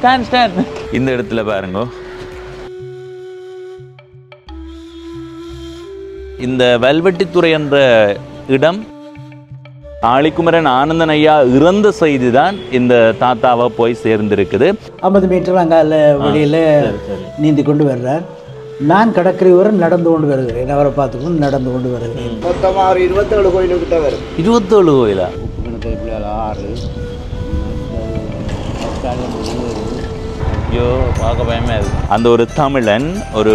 Stand இந்த இடத்துல பாருங்க. இந்த வல்வெட்டித்துறை என்ற இடம் ஆழிக்குமரன் ஆனந்தன் ஐயா இறந்த செய்தி தான் இந்த தாத்தாவை போய் சேர்ந்திருக்குது. 50 மீட்டர் அங்கால வழியில் நீந்தி கொண்டு வர்றார். நான் கடற்கரை வரை நடந்து கொண்டு வருகிறேன். அவரை பார்த்துக்கொண்டு நடந்து கொண்டு வருகிறேன். மொத்தமாக ஒரு 27 கோயிலுக்கிட்ட வரும். 27 கோயிலா? உப்பு 6. ஐயோ, பார்க்க பயமே இருக்கு. அந்த ஒரு தமிழன் ஒரு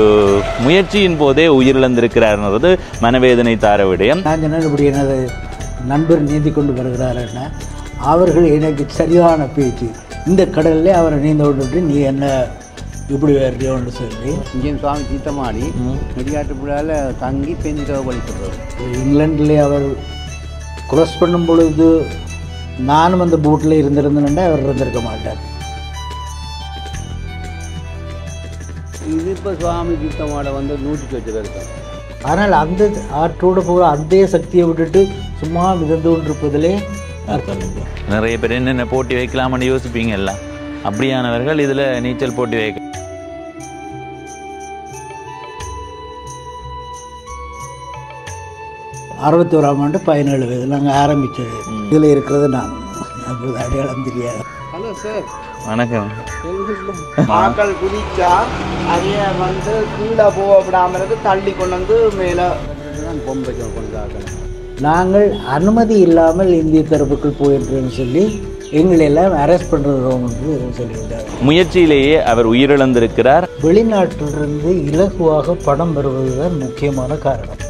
முயற்சியின் போதே உயிரிழந்திருக்கிறார்ன்றது மனவேதனை தார விடயம். நான் சொன்னேன், இப்படி எனது நண்பர் நீந்தி கொண்டு வருகிறாருன்னா அவர்கள் எனக்கு சரியான பேச்சு. இந்த கடல்ல அவரை நீந்த விட்டுட்டு நீ என்ன இப்படி வேறியோன்னு சொல்லி இங்கே சுவாமி தீர்த்தமாடி நெடியாட்டுப்புழாவில் தங்கி பெஞ்சிரவை வழிபடுறாரு. இங்கிலாண்டில் அவர் க்ராஸ் பண்ணும் பொழுது நானும் அந்த போட்டில் இருந்திருந்தேன்னா அவர் இருந்திருக்க மாட்டார். இது இப்போ சுவாமி தீர்த்தமாட வந்து 108 பேர் இருக்காங்க. ஆனால் அந்த ஆற்றோடு போகிற அதே சக்தியை விட்டுட்டு சும்மா மிதந்து கொண்டிருப்பதிலே அர்த்தம் இல்லை. நிறைய பேர் என்னென்ன போட்டி வைக்கலாம்னு யோசிப்பீங்க எல்லாம். அப்படியானவர்கள் இதில் நீச்சல் போட்டி வைக்க 61ஆம் ஆண்டு 17 வயது நாங்கள் ஆரம்பித்தது. இதில் இருக்கிறது நான் அப்போது அடையாளம் தெரியாது. ஹலோ சார், வணக்கம். ஆக்கள் குதிச்சா அதைய வந்து கீழே போக விடாமறது தள்ளி கொண்டு வந்து மேலே பொம்பைக்கு கொண்டு ஆக்கணும். நாங்கள் அனுமதி இல்லாமல் இந்திய தரப்புக்குள் போயிருக்கிறோன்னு சொல்லி எங்களெல்லாம் அரெஸ்ட் பண்ணுறோம் என்று சொல்லியிருந்தார். முயற்சியிலேயே அவர் உயிரிழந்திருக்கிறார். வெளிநாட்டிலிருந்து இலகுவாக பணம் பெறுவதுதான் முக்கியமான காரணம்.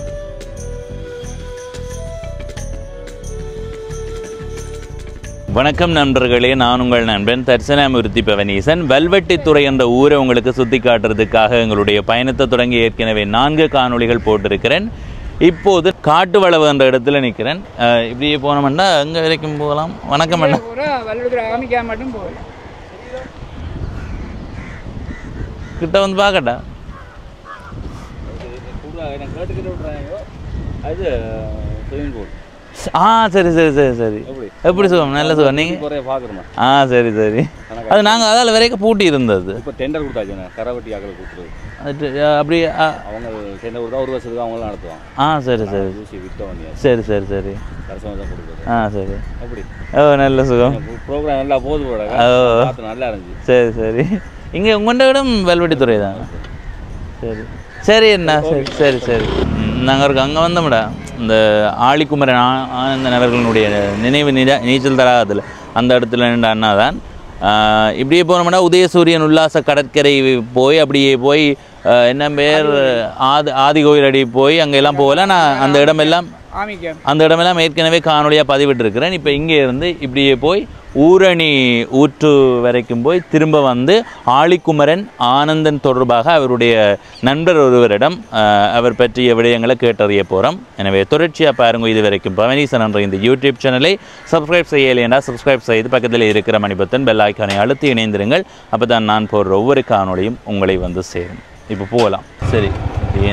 வணக்கம் நண்பர்களே, நான் உங்கள் நண்பன் தர்சனாமூர்த்தி பவனீசன். வல்வெட்டித்துறை என்ற ஊரை உங்களுக்கு சுற்றி காட்டுறதுக்காக எங்களுடைய பயணத்தை தொடங்கி ஏற்கனவே 4 காணொளிகள் போட்டிருக்கிறேன். இப்போது காட்டு வளவு என்ற இடத்துல நிற்கிறேன். இப்படியே போனோம்னா அங்கே வரைக்கும் போகலாம். வணக்கம் அண்ணா. மட்டும் போகலாம். கிட்ட வந்து பார்க்கட்டா? அது சரி சரி சரி சரி. எப்படி சுகம்? நல்ல சுகம். நீங்கள் சரி சரி. அது நாங்கள் அதால் வரைக்கும் பூட்டி இருந்தது. இப்போ டெண்டர் கொடுத்தாச்சு, கரவட்டி ஆக்கள் கொடுத்துருது. அப்படி அவங்க டெண்டர் கொடுத்தா 1 வருஷத்துக்கு அவங்களும் நடத்துவாங்க. சரி சரி சரி சரி சரி. கரசம் கொடுக்குறது. சரி. அப்படி நல்ல சுகம். ப்ரோக்ராம் நல்லா போது போட நல்லா இருந்துச்சு. சரி சரி. இங்கே உங்கள்கிட்ட விட வல்வெட்டித்துறை தான். சரி சரி அண்ணா. சரி சரி சரி. நாங்கள் அங்கே வந்தோம்டா, இந்த ஆழிக்குமரன் ஆனந்தன் அவர்களுடைய நினைவு நீச்சல் தராகத்தில் அந்த இடத்துல நின்ற அண்ணா தான். இப்படியே போனோம்னா உதயசூரியன் உல்லாச கடற்கரை போய் அப்படியே போய் என்ன பேர் ஆதி கோயில் அடி போய் அங்கெல்லாம் போகல. நான் அந்த இடமெல்லாம் ஏற்கனவே காணொலியாக பதிவிட்டிருக்கிறேன். இப்போ இங்கே இருந்து இப்படியே போய் ஊரணி ஊற்று வரைக்கும் போய் திரும்ப வந்து ஆழிக்குமரன் ஆனந்தன் தொடர்பாக அவருடைய நண்பர் ஒருவரிடம் அவர் பற்றிய விடயங்களை கேட்டறிய போகிறோம். எனவே தொடர்ச்சியாக பாருங்கள். இது வரைக்கும் பவனீசன் என்ற இந்த யூடியூப் சேனலை சப்ஸ்கிரைப் செய்யலைன்னா சப்ஸ்கிரைப் செய்து பக்கத்தில் இருக்கிற மணிபத்தன் பெல் ஐக்கானை அழுத்தி இணைந்திருங்கள். அப்போ தான் நான் போடுற ஒவ்வொரு காணொலியும் உங்களை வந்து சேரும். இப்போ போகலாம். சரி,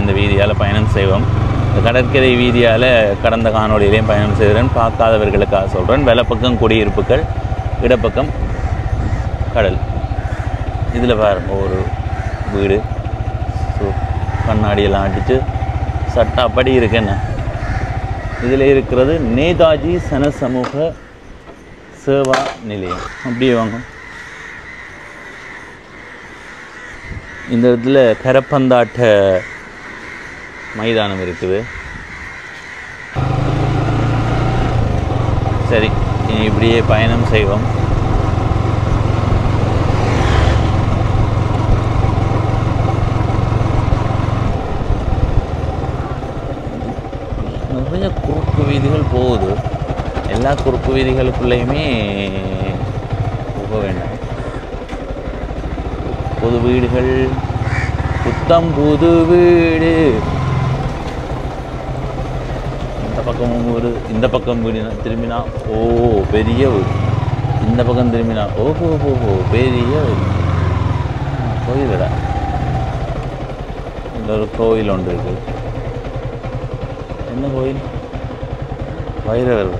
இந்த வீதியால் பயணம் செய்வோம். இந்த கடற்கரை வீதியால் கடந்த காணொலியிலையும் பயணம் செய்கிறேன். பார்க்காதவர்களுக்காக சொல்கிறேன். வலப்பக்கம் குடியிருப்புகள், இடப்பக்கம் கடல். இதில் பாருங்க ஒரு வீடு. ஸோ கண்ணாடியெல்லாம் அடித்து சட்டாப்படி இருக்குன்னு. இதில் இருக்கிறது நேதாஜி சனசமூக சேவா நிலையம். அப்படியே வாங்க. இந்த இடத்துல கரப்பந்தாட்ட மைதானம் இருக்குது. சரி, இனி இப்படியே பயணம் செய்வோம். நிறைய குறுக்கு வீதிகள் போகுது. எல்லா குறுக்கு வீதிகளுக்குள்ளேயுமே போக வேண்டாம். புது வீடுகள், புத்தம் புது வீடு. இந்த பக்கமும் ஒரு, இந்த பக்கம் வீடு திரும்பினா ஓ பெரிய வீடு. இந்த பக்கம் திரும்பினா ஓஹோ பெரிய வீடு. கோயிலடா. இந்த ஒரு கோயில் ஒன்று இருக்கு. என்ன கோயில்? வைரவர்.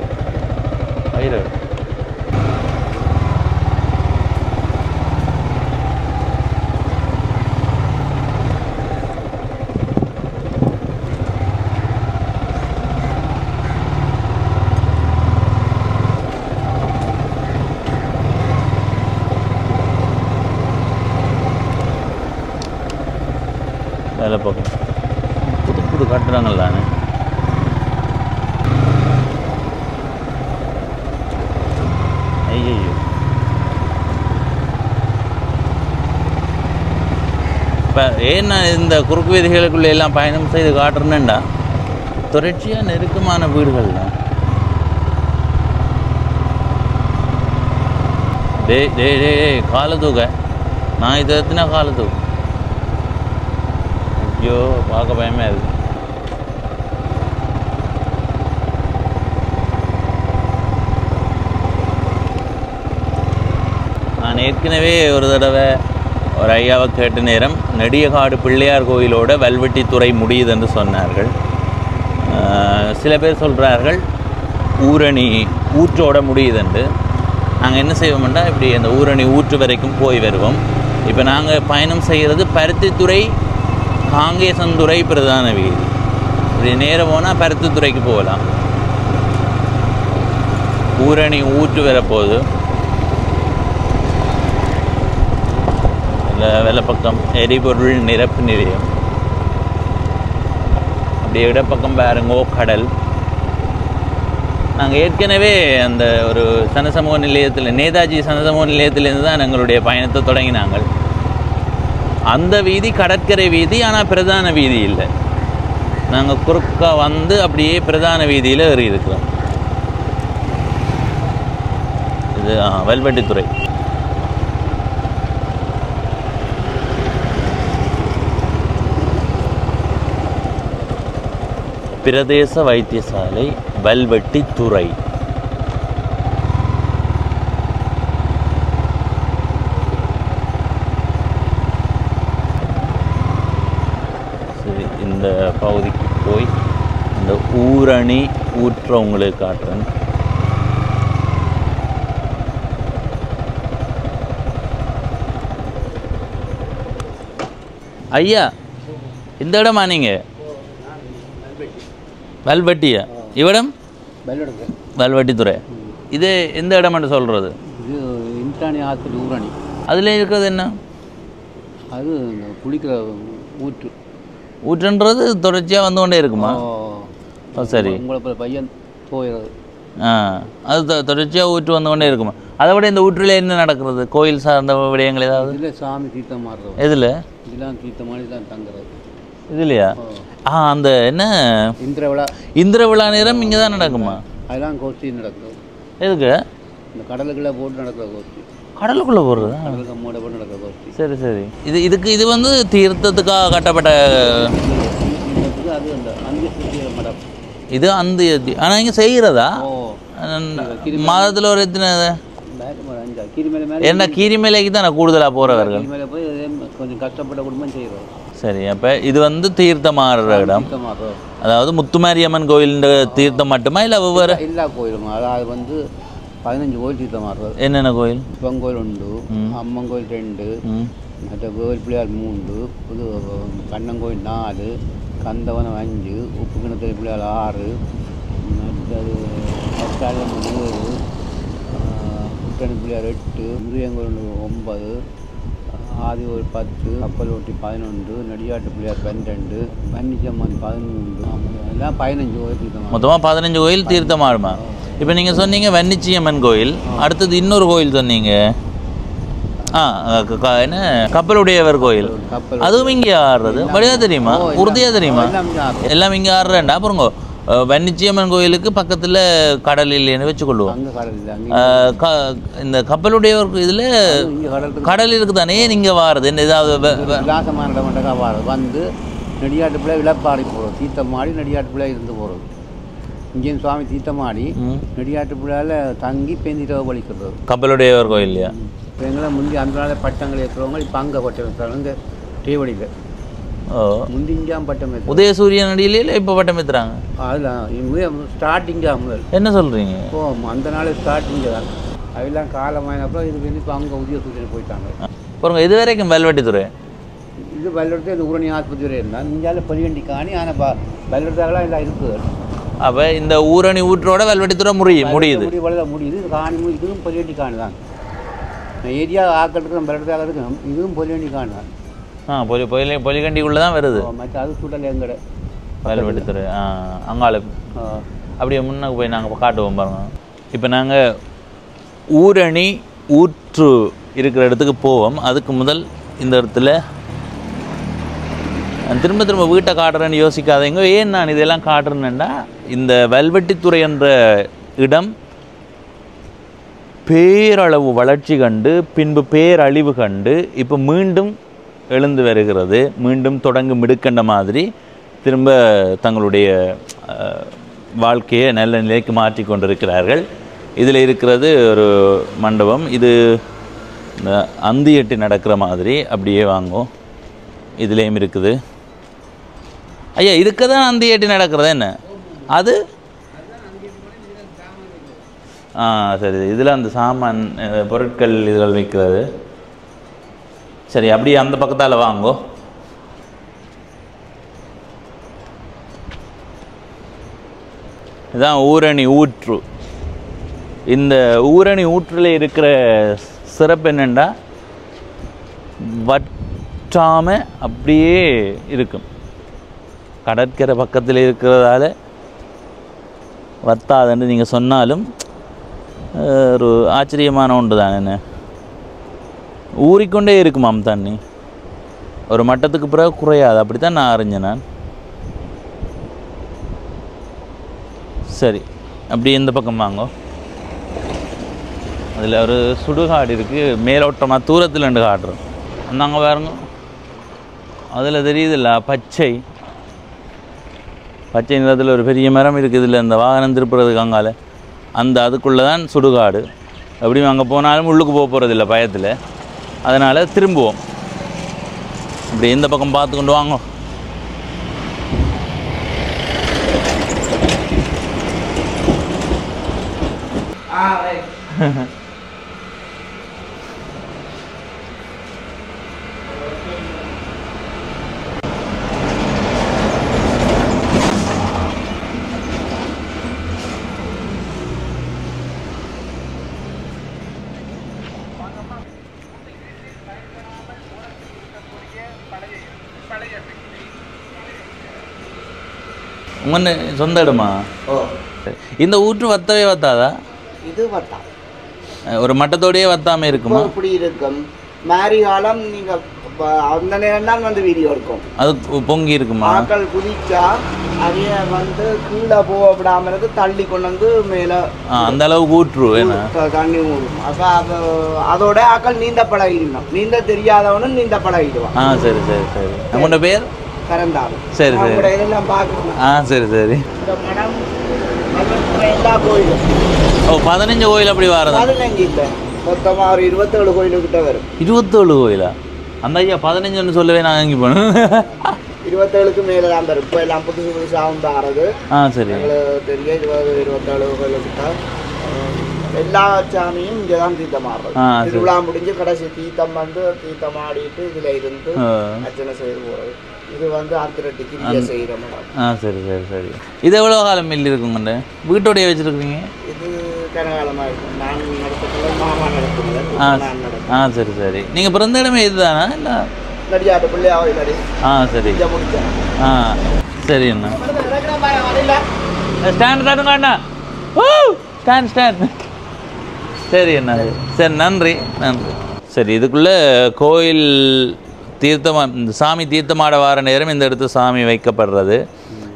வேலை பக்கம் புது புது கட்டுறாங்கள் தானே. ஐயோ இப்போ ஏன் நான் இந்த குறுக்கு வீதிகளுக்குள்ளே எல்லாம் பயணம் செய்து காட்டுறேன்னுண்டா தொடர்ச்சியாக நெருக்கமான வீடுகள் தான். டே காலை தூக்க நான் இதை எத்தினா காலை தூக்கு. ஐயோ பார்க்க பயமாக இருக்கு. நான் ஏற்கனவே ஒரு தடவை ஒரு ஐயாவை கேட்ட நேரம் நெடியகாடு பிள்ளையார் கோயிலோட வல்வெட்டித்துறை முடியுது என்று சொன்னார்கள். சில பேர் சொல்கிறார்கள் ஊரணி ஊற்றோட முடியுதுண்டு. நாங்கள் என்ன செய்வோம்னா இப்படி அந்த ஊரணி ஊற்று வரைக்கும் போய் வருவோம். இப்போ நாங்கள் பயணம் செய்கிறது பருத்தித்துறை காங்கேசந்துறை பிரதான வீதி. இப்படி நேரம் போனால் பருத்தித்துறைக்கு போகலாம். ஊரணி ஊற்று வரப்போகுது. இல்லை வெள்ளப்பக்கம் எரிபொருள் நிரப்பு நிலையம். அப்படியே இடப்பக்கம் பாருங்கோ கடல். நாங்கள் ஏற்கனவே அந்த ஒரு சனசமூக நிலையத்தில் நேதாஜி சனசமூக நிலையத்திலேருந்து தான் எங்களுடைய பயணத்தை தொடங்கினாங்கள். அந்த வீதி கடற்கரை வீதி, ஆனால் பிரதான வீதி இல்லை. நாங்கள் குறுக்கா வந்து அப்படியே பிரதான வீதியில் ஏறி இருக்கிறோம். இது வல்வெட்டித்துறை. பிரதேச வைத்தியசாலை வல்வெட்டித்துறை. சரி, இந்த பகுதிக்கு போய் இந்த ஊரணி ஊற்ற உங்களுக்கு காட்டுறேன். ஐயா இந்த இடமா நீங்கள் வல்வெட்டியா? இவ்விடம் வல்வெட்டித்துறை. இது எந்த இடம்னு சொல்கிறது? இது இன்ட்ராணி ஆஸ்பத்திரி ஊரணி. அதில் இருக்கிறது என்ன? அது குளிக்கிற ஊற்று. ஊற்றுன்றது தொடர்ச்சியாக வந்து கொண்டே இருக்குமா? சரி, உங்களை பையன் போயிடுறது. அது தொடர்ச்சியாக ஊற்று வந்து கொண்டே இருக்குமா? அதை விட இந்த ஊற்றில் என்ன நடக்கிறது? கோயில் சார்ந்த விடயங்கள் ஏதாவது? இதில் சாமி தீர்த்தம் மாறுறது. எதில்? இதெல்லாம் தீர்த்தம் மாதிரி தான் தங்குறது. இதுலையா? அந்த என்ன இந்திரவிழா. இந்திரவிழா நேரம் இங்கே தான் நடக்குமா? அதெல்லாம் கோஷ்டி நடக்குது. எதுக்கு? இந்த கடலுக்குள்ளே போட்டு நடக்கிற கோஷ்டி. கடலுக்குள்ளே போடுறதா? கடலுக்கு மூட போட்டு நடக்கிற கோஷ்டி. சரி சரி. இது வந்து தீர்த்தத்துக்காக கட்டப்பட்ட அது அந்த அந்திய மடம். இது அந்த ஆனால் இங்கே செய்கிறதா? மாதத்தில் ஒரு எத்தனை என்ன கீரிமலைக்கு தான் நான் கூடுதலாக போகிறவர்கள். கீரிமலை போய் கொஞ்சம் கஷ்டப்பட்ட குடும்பம் செய்கிறோம். சரி, அப்போ இது வந்து தீர்த்தமாடுற இடம். அதாவது முத்துமாரியம்மன் கோயில் தீர்த்தம் மட்டுமா இல்லை ஒவ்வொரு எல்லா கோயிலும்? அதாவது வந்து 15 கோயில் தீர்த்தம் மாறுறது. என்னென்ன கோயில்? சிவன் கோயில் உண்டு, அம்மன் கோயில் 2, மற்ற கோயில் பிள்ளையார் 3, புது கண்ணங்கோயில் 4, கந்தவனம் 5, உப்பு கிணத்துல பிள்ளையார் 6, மற்றது கற்காலம் 7, குட்டணி பிள்ளையார் 8, முருகங்கோயில் 9, ஆதிகோயில் 10, கப்பல் ஓட்டி 11, நெடியாட்டு பிள்ளையார் 12, வன்னிச்சம்மன் 13, எல்லாம் 15 கோயில் தீர்த்தம். மொத்தமாக 15 கோயில் தீர்த்தமாடுமா? இப்போ நீங்கள் சொன்னீங்க வன்னிச்சியம்மன் கோயில், அடுத்தது இன்னொரு கோயில் சொன்னீங்க என்ன கப்பலுடையவர் கோயில். அதுவும் இங்கே ஆடுறது வழியாக தெரியுமா? உறுதியாக தெரியுமா? எல்லாம் இங்கே ஆடுறேன்டா. அப்புறங்க வன்னிச்சியம்மன் கோயிலுக்கு பக்கத்தில் கடல் இல்லைன்னு வச்சுக்கொள்வோம். இந்த கப்பலுடையவர் இதில் கடல் இருக்குது தானே. நீங்கள் வாரது என்ன ஏதாவது வந்து நெடியாட்டு பிள்ளை இழப்பாடி போகிறோம். தீர்த்தமாடி நெடியாட்டு பிள்ளை இருந்து போகிறது. இங்கேயும் சுவாமி தீர்த்தமாடி நெடியாட்டு பிள்ளையால் தங்கி பேந்திட்டு வலிக்கிறது கப்பலுடையவர் கோயில் இல்லையா? இப்போ எங்களை முந்தி அந்த நாள் பட்டங்கள் ஏற்றுறவங்க இப்போ அங்கே பட்டம் ஏற்றுறாங்க. இங்கே டீவடியில் முந்தி இங்கேயும் பட்டம் ஏற்று உதயசூரியன் அடியிலே இல்லை இப்போ பட்டம் ஏற்றுறாங்க. அதெல்லாம் ஸ்டார்டிங்காக முதல். என்ன சொல்கிறீங்க? ஓ, அந்த நாள் ஸ்டார்டிங்கு தான். அதெல்லாம் காலமானப்போ இது வந்து இப்போ அங்கே உதயசூரியன் போயிட்டாங்க. பாருங்க, இது வரைக்கும் வல்வெட்டித்துறை. இது வல்வெடுத்து இந்த ஊரணி ஆஸ்பத்திரி இருந்தால் இந்தியாவில் பெரியண்டி காணி. ஆனால் வல்வெடுத்தாலாம் எல்லாம் இருக்குது. அப்போ இந்த ஊரணி ஊற்றோட வல்வெட்டித்துறை முடியுது. முடியுது. இது காணி இதுவும் பெரியண்டி காணி தான். ஏரியா ஆக்கிறதுக்கு வல்வெடுத்தாக இருக்கும். இதுவும் பெரியண்டி காணி தான். பொலிகண்டிக்குள்ளே தான் வருது. மற்ற அது சுடல் எங்கட வல்வெட்டித்துறை அங்காள அப்படியே முன்னுக்கு போய் நாங்கள் காட்டுவோம் பாருங்க. இப்போ நாங்கள் ஊரணி ஊற்று இருக்கிற இடத்துக்கு போவோம். அதுக்கு முதல் இந்த இடத்துல திரும்ப வீட்டை காட்டுறேன்னு யோசிக்காதீங்க. ஏன் நான் இதெல்லாம் காட்டுறேன்னா, இந்த வல்வெட்டித்துறை என்ற இடம் பேரளவு வளர்ச்சி கண்டு பின்பு பேரழிவு கண்டு இப்போ மீண்டும் எழுந்து வருகிறது. மீண்டும் தொடங்கும் மிடுக்கண்ட மாதிரி திரும்ப தங்களுடைய வாழ்க்கையை நல்ல நிலைக்கு மாற்றி கொண்டிருக்கிறார்கள். இதில் இருக்கிறது ஒரு மண்டபம். இது இந்த அந்தியட்டி நடக்கிற மாதிரி அப்படியே வாங்கும். இதுலேயும் இருக்குது. ஐயா இதுக்கு தான் அந்தியட்டி நடக்கிறது என்ன அது? சரி, இதில் அந்த சாமான் பொருட்கள் இதில் வைக்கிறது. சரி, அப்படியே அந்த பக்கத்தால் வாங்கோ. இதுதான் ஊரணி ஊற்று. இந்த ஊரணி ஊற்றில் இருக்கிற சிறப்பு என்னென்னா, வற்றாமல் அப்படியே இருக்கும். கடற்கரை பக்கத்தில் இருக்கிறதால வத்தாதுன்னு நீங்கள் சொன்னாலும் ஒரு ஆச்சரியமான ஒன்று தான். என்ன ஊறிக்கொண்டே இருக்குமாம் தண்ணி, ஒரு மட்டத்துக்கு பிறகு குறையாது. அப்படி தான் நான் அறிஞ்சேன் நான். சரி, அப்படி இந்த பக்கம் வாங்கோ. அதில் ஒரு சுடுகாடு இருக்குது. மேலோட்டமாக தூரத்தில் ரெண்டு காட்டுறோம். அந்தாங்க பாருங்க, அதில் தெரியுதில்ல பச்சை பச்சை நிறத்தில் ஒரு பெரிய மரம் இருக்குது. இல்லை இந்த வாகனம் திருப்புறதுக்கு அங்கால அந்த அதுக்குள்ளே தான் சுடுகாடு. எப்படியும் அங்கே போனாலும் உள்ளுக்கு போக போகிறதில்ல பயத்தில். அதனால் திரும்புவோம். இப்படி இந்த பக்கம் பார்த்து கொண்டு வாங்க. உங்க சொந்த இடமா? இந்த ஊற்று வத்தவே வத்தாதா? இது வத்தா ஒரு மட்டத்தோடயே வத்தாம இருக்குமா? இப்படி இருக்கும். மாரி காலம் நீங்க அந்த நேரம் தான் வந்து வீடியோ இருக்கும். அது பொங்கி இருக்குமா? ஆக்கள் குதிச்சா அதைய வந்து கீழே போக விடாம தள்ளி கொண்டு வந்து மேல அந்த அளவுக்கு ஊற்று தண்ணி ஊறும். அப்ப அதோட ஆக்கள் நீந்த பழகிடணும். நீந்த தெரியாதவனும் நீந்த பழகிடுவான். சரி சரி சரி. நம்மளோட பேர் கரந்தாலும். சரி சரி. இதெல்லாம் பார்க்கணும். சரி சரி. இந்த மனம் எல்லா கோயிலும் 15 கோயில் அப்படி வரது? 15 இல்லை, மொத்தமாக ஒரு 27 கோயிலுக்கிட்ட வரும். 27 கோயிலா? அந்த ஐயா 15ன்னு சொல்லவே நான் அங்கே போனேன். 27க்கு மேலே தான் வரும். இப்போ எல்லாம் புதுசு புதுசாகவும் தான் ஆறது. சரி. எங்களுக்கு தெரிய 27 கோயிலுக்கிட்ட எல்லா சாமியும் இங்கே தான் தீர்த்தம் ஆடுறது. திருவிழா முடிஞ்சு கடைசி தீர்த்தம் வந்து தீர்த்தம் ஆடிட்டு இதில் இருந்து அர்ச்சனை செய்து போகிறது. இது வந்து ஆத்திரட்டுக்கு இங்கே செய்கிற மேடம். சரி சரி சரி. இது எவ்வளோ காலம் மில்லி இருக்குங்க? வீட்டோடைய வச்சுருக்கீங்க? இது கனகாலமாக இருக்கும். நான் நடத்துறது மாமா நடத்துறது. சரி சரி. நீங்கள் பிறந்த இடமே இதுதானா இல்லை? நடிகாட்டு பிள்ளையாக இல்லை. சரி. முடிச்சேன். சரி அண்ணா. ஸ்டாண்ட் காட்டுங்க அண்ணா. Stand stand. சரி அண்ணா. சரி, நன்றி நன்றி. சரி, இதுக்குள்ளே கோயில் இந்த சாமி தீர்த்தமாட வார நேரம் இந்த இடத்து சாமி வைக்கப்படுறது.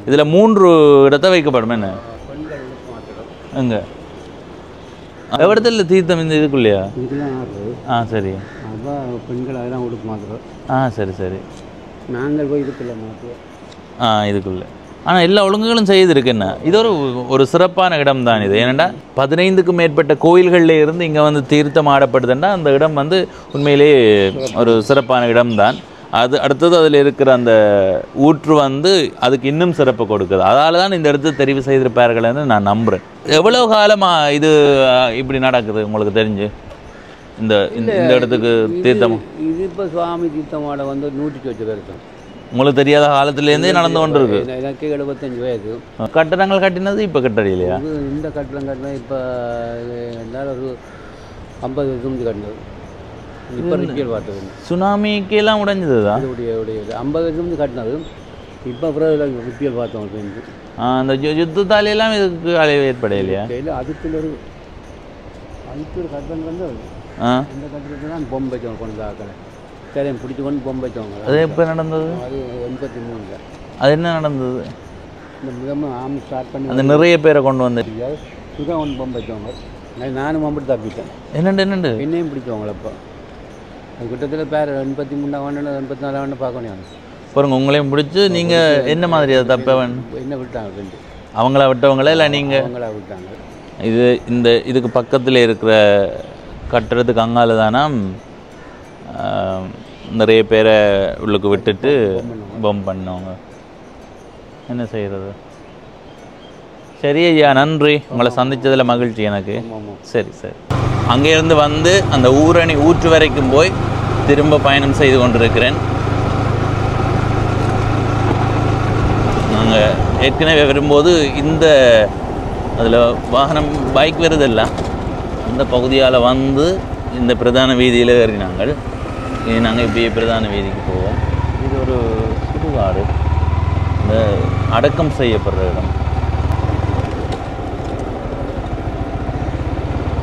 இதில் 3 இடத்த வைக்கப்படும். என்ன எங்கே இடத்துல தீர்த்தம்? இந்த இதுக்குள்ளேயா? சரி. பெண்கள் அதெல்லாம் உடுப்பு மாத்திரம். சரி சரி. நாங்கள் போய் இதுக்குள்ள மாற்றுவோம். இதுக்குள்ளே. ஆனால் எல்லா ஒழுங்குகளும் செய்திருக்கு. என்ன இது ஒரு சிறப்பான இடம் தான் இது. ஏன்னா 15க்கும் மேற்பட்ட கோயில்களில் இருந்து இங்கே வந்து தீர்த்தம் ஆடப்படுதுன்னா அந்த இடம் வந்து உண்மையிலே ஒரு சிறப்பான இடம்தான். அது அடுத்தது அதில் இருக்கிற அந்த ஊற்று வந்து அதுக்கு இன்னும் சிறப்பு கொடுக்குது. அதால் தான் இந்த இடத்த தெரிவு செய்திருப்பார்கள்னு நான் நம்புகிறேன். எவ்வளோ காலமாக இது இப்படி நடக்குது உங்களுக்கு தெரிஞ்சு இந்த இந்த இடத்துக்கு தீர்த்தம்? இது இப்போ சுவாமி தீர்த்தமாட வந்து 108 பேர் இருக்கும். உங்களுக்கு தெரியாத காலத்துலேருந்தே நடந்து கொண்டு இருக்கு. எனக்கு 75 வயது. கட்டடங்கள் கட்டினது இப்போ கட்டடியிலையா? இந்த கட்டடம் கட்டினா இப்போ எல்லாரும் ஒரு 50 வருஷம் கட்டினது. இப்போ ரிப்பியல் பார்த்தது சுனாமிக்கெல்லாம் உடைஞ்சதுதா? உடைய 50 வருஷம் கட்டினது. இப்போ அப்புறம் ரிப்பியல் பார்த்தோம். அந்த யுத்தத்தாலையெல்லாம் இதுக்கு அழிவு ஏற்படையிலையா? இல்லை, அதுக்கு ஒரு கட்டணம் வந்து இந்த கட்டணத்தை தான் பொம்பை வச்சவங்க கொண்டு ஆக்கலை. சரி, பிடிச்சி கொண்டு பொம்பை வச்சவங்க. அது எப்போ நடந்தது? அது 83. அது என்ன நடந்தது? இந்த முதல்ல ஸ்டார்ட் பண்ணி அந்த நிறைய பேரை கொண்டு வந்து சுதா ஒன்று பொம்பை வச்சவங்க. நானும் மம்பிட்டு தப்பிட்டேன். என்னண்டு என்னையும் பிடிச்சவங்கள. இப்போ அது கிட்டத்தில் பேர் 83 ஆண்டு 84 ஆண்டு பார்க்கணும். பாருங்க, உங்களையும் பிடிச்சி நீங்கள் என்ன மாதிரி அதை தப்ப என்ன விட்டாங்க ரெண்டு? அவங்களா விட்டவங்களா இல்லை நீங்கள்? அவங்களா விட்டாங்க. இதுக்கு பக்கத்தில் இருக்கிற கட்டுறதுக்கு அங்கால தானா நிறைய பேரை உள்ளுக்கு விட்டுட்டு பம்ப் பண்ணவங்க. என்ன செய்கிறது? சரி ஐயா, நன்றி. உங்களை சந்தித்ததில் மகிழ்ச்சி எனக்கு. சரி சரி. அங்கேருந்து வந்து அந்த ஊரணி ஊற்று வரைக்கும் போய் திரும்ப பயணம் செய்து கொண்டிருக்கிறேன். நாங்கள் ஏற்கனவே வரும்போது இந்த அதில் வாகனம் பைக் வருதில்ல, அந்த பகுதியால் வந்து இந்த பிரதான வீதியில் ஏறினாங்கள். இனி நாங்கள் இப்படியே பிரதான வீதிக்கு போவோம். இது ஒரு சுடுகாடு, இந்த அடக்கம் செய்யப்படுற இடம்.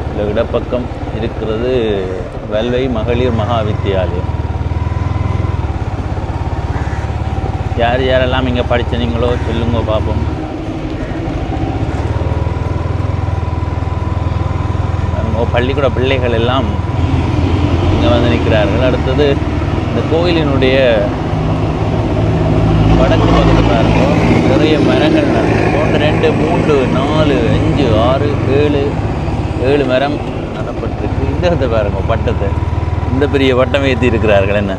இதில் இடப்பக்கம் இருக்கிறது வல்வை மகளிர் மகா வித்தியாலயம். யார் யாரெல்லாம் இங்கே படித்தனீங்களோ சொல்லுங்க பார்ப்போம். பள்ளிக்கூட பிள்ளைகள் எல்லாம் இங்கே வந்து நிற்கிறார்கள். அடுத்தது இந்த கோயிலினுடைய வடக்கு பக்கத்தில் பாருங்க, நிறைய மரங்கள் 1 2 3 4 5 6 7 மரம் நடப்பட்டிருக்கு. இந்த இடத்தை பாருங்க, பட்டத்தை இந்த பெரிய வட்டம் ஏற்றி இருக்கிறார்கள். என்ன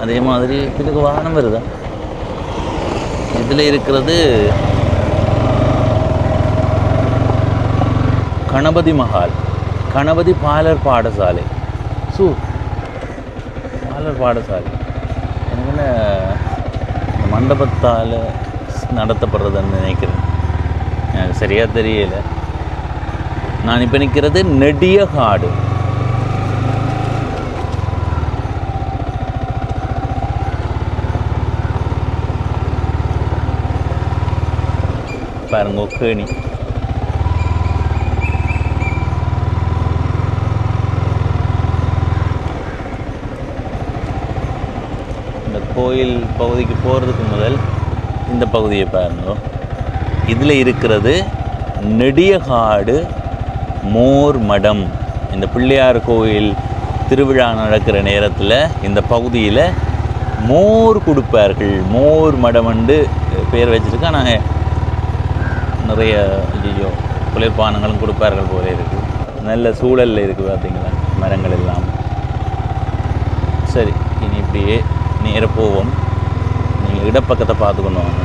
அதே மாதிரி இதுக்கு வாகனம் வருதா? இதில் இருக்கிறது கணபதி மஹால், கணபதி பாலர் பாடசாலை. பாலர் பாடசாலை எனக்கு என்ன மண்டபத்தால் நடத்தப்படுறதுன்னு நினைக்கிறேன். எனக்கு சரியாக தெரியல. நான் இப்போ நிற்கிறது நெடியகாடு. பாருங்க, கேணி. இந்த கோயில் பகுதிக்கு போகிறதுக்கு முதல் இந்த பகுதியை பாருங்க. இதில் இருக்கிறது நெடியகாடு மோர் மடம். இந்த பிள்ளையார் கோயில் திருவிழா நடக்கிற நேரத்தில் இந்த பகுதியில் மோர் கொடுப்பார்கள். மோர் மடம்ண்டு பேர் வச்சுருக்கா. நாங்கள் நிறைய குளிர்பானங்களும் கொடுப்பார்கள் போல இருக்குது. நல்ல சூழலில் இருக்குது பார்த்தீங்களா, மரங்கள் எல்லாம். சரி, இனி இப்படியே நேராக போவோம். நீங்கள் இடப்பக்கத்தை பார்த்துக்கொண்டு வாங்க.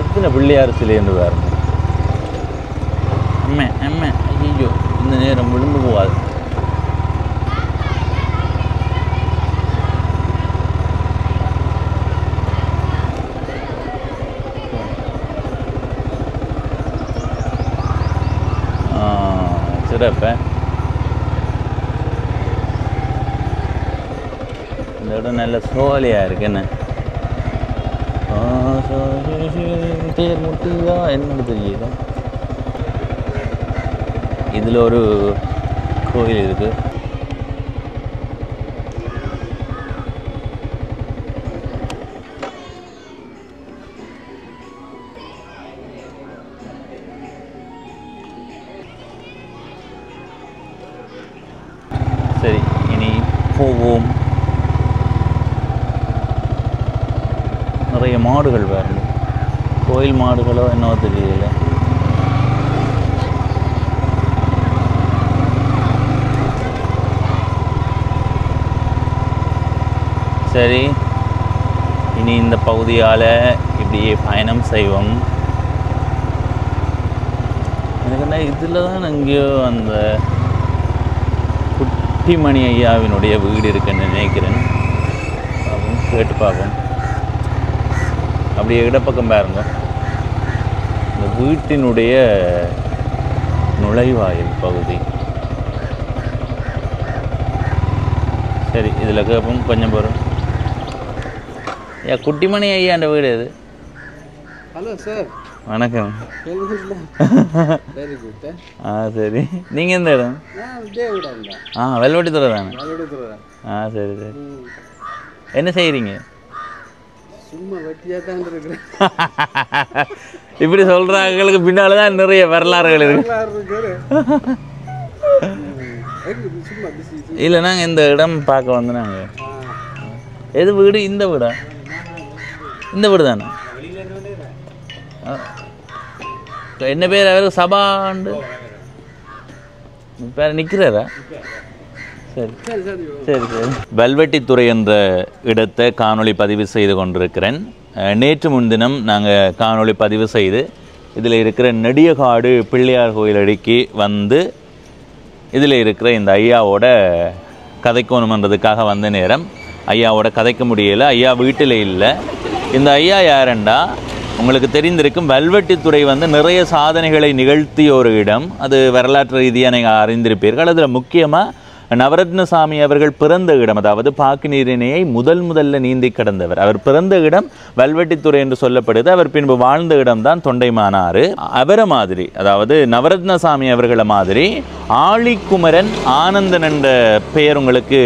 எத்தனை பிள்ளையார் சிலைன்னு பாருங்க. அம்மே ஐயோ, இந்த நேரம் விழுந்து போகாது. சிறப்ப இந்த இடம் நல்ல சோலையாக இருக்கு. என்ன தேர் முட்டியா என்னன்னு தெரியல. இதில் ஒரு கோயில் இருக்கு. சரி, இனி போவோம். நிறைய மாடுகள் பாருங்க. கோயில் மாடுகளோ என்னவோ தெரியல. சரி, இனி இந்த பகுதியால் இப்படியே பயணம் செய்வோம். எனக்கு என்ன இதில் தான் எங்கேயோ அந்த குட்டிமணி ஐயாவினுடைய வீடு இருக்குன்னு நினைக்கிறேன். பார்ப்போம், கேட்டு பார்ப்போம். அப்படியே இடப்பக்கம் பாருங்க, இந்த வீட்டினுடைய நுழைவாயில் பகுதி. சரி இதில் கேட்போம் கொஞ்சம் போகிறோம். குட்டிமணி ஐயா அந்த வீடு இது. Hello sir. வணக்கம். Very good. சரி நீங்கள் எந்த இடம்? வெல்வெட்டித்துறை தானே? சரி சரி. என்ன செய்கிறீங்க? சும்மா வெட்டியாக தான் இருக்கிறேன். இப்படி சொல்கிறாங்களுக்கு பின்னால் தான் நிறைய வரலாறுகள் இருக்கு. இல்லை நாங்கள் இந்த இடம் பார்க்க வந்து நாங்கள் எது வீடு? இந்த வீடா? இந்த வீடு தானே? என்ன பேர் அவருக்கு? சபாண்டு பேர் நிற்கிறாரா? சரி சரி சரி. வெல்வெட்டித்துறை என்ற இடத்தை காணொளி பதிவு செய்து கொண்டிருக்கிறேன். நேற்று முன்தினம் நாங்கள் காணொளி பதிவு செய்து இதில் இருக்கிற நெடியகாடு பிள்ளையார் கோயில் அடிக்கு வந்து இதில் இருக்கிற இந்த ஐயாவோட கதைக்கணுமன்றதுக்காக வந்த நேரம் ஐயாவோட கதைக்க முடியலை. ஐயா வீட்டில் இல்லை. இந்த ஐயா யாருண்டா உங்களுக்கு தெரிந்திருக்கும். வெல்வெட்டித்துறை வந்து நிறைய சாதனைகளை நிகழ்த்திய ஒரு இடம். அது வரலாற்று ரீதியாக நீங்கள் அறிந்திருப்பீர்கள். அதில் முக்கியமாக நவரத்னசாமி அவர்கள் பிறந்த இடம், அதாவது பாக்கு நீரிணையை முதல்ல நீந்தி கடந்தவர். அவர் பிறந்த இடம் வெல்வெட்டித்துறை என்று சொல்லப்படுது. அவர் பின்பு வாழ்ந்த இடம்தான் தொண்டைமானாறு. அவரை மாதிரி, அதாவது நவரத்னசாமி அவர்களை மாதிரி ஆழிக்குமரன் ஆனந்தன் என்ற பெயர் உங்களுக்கு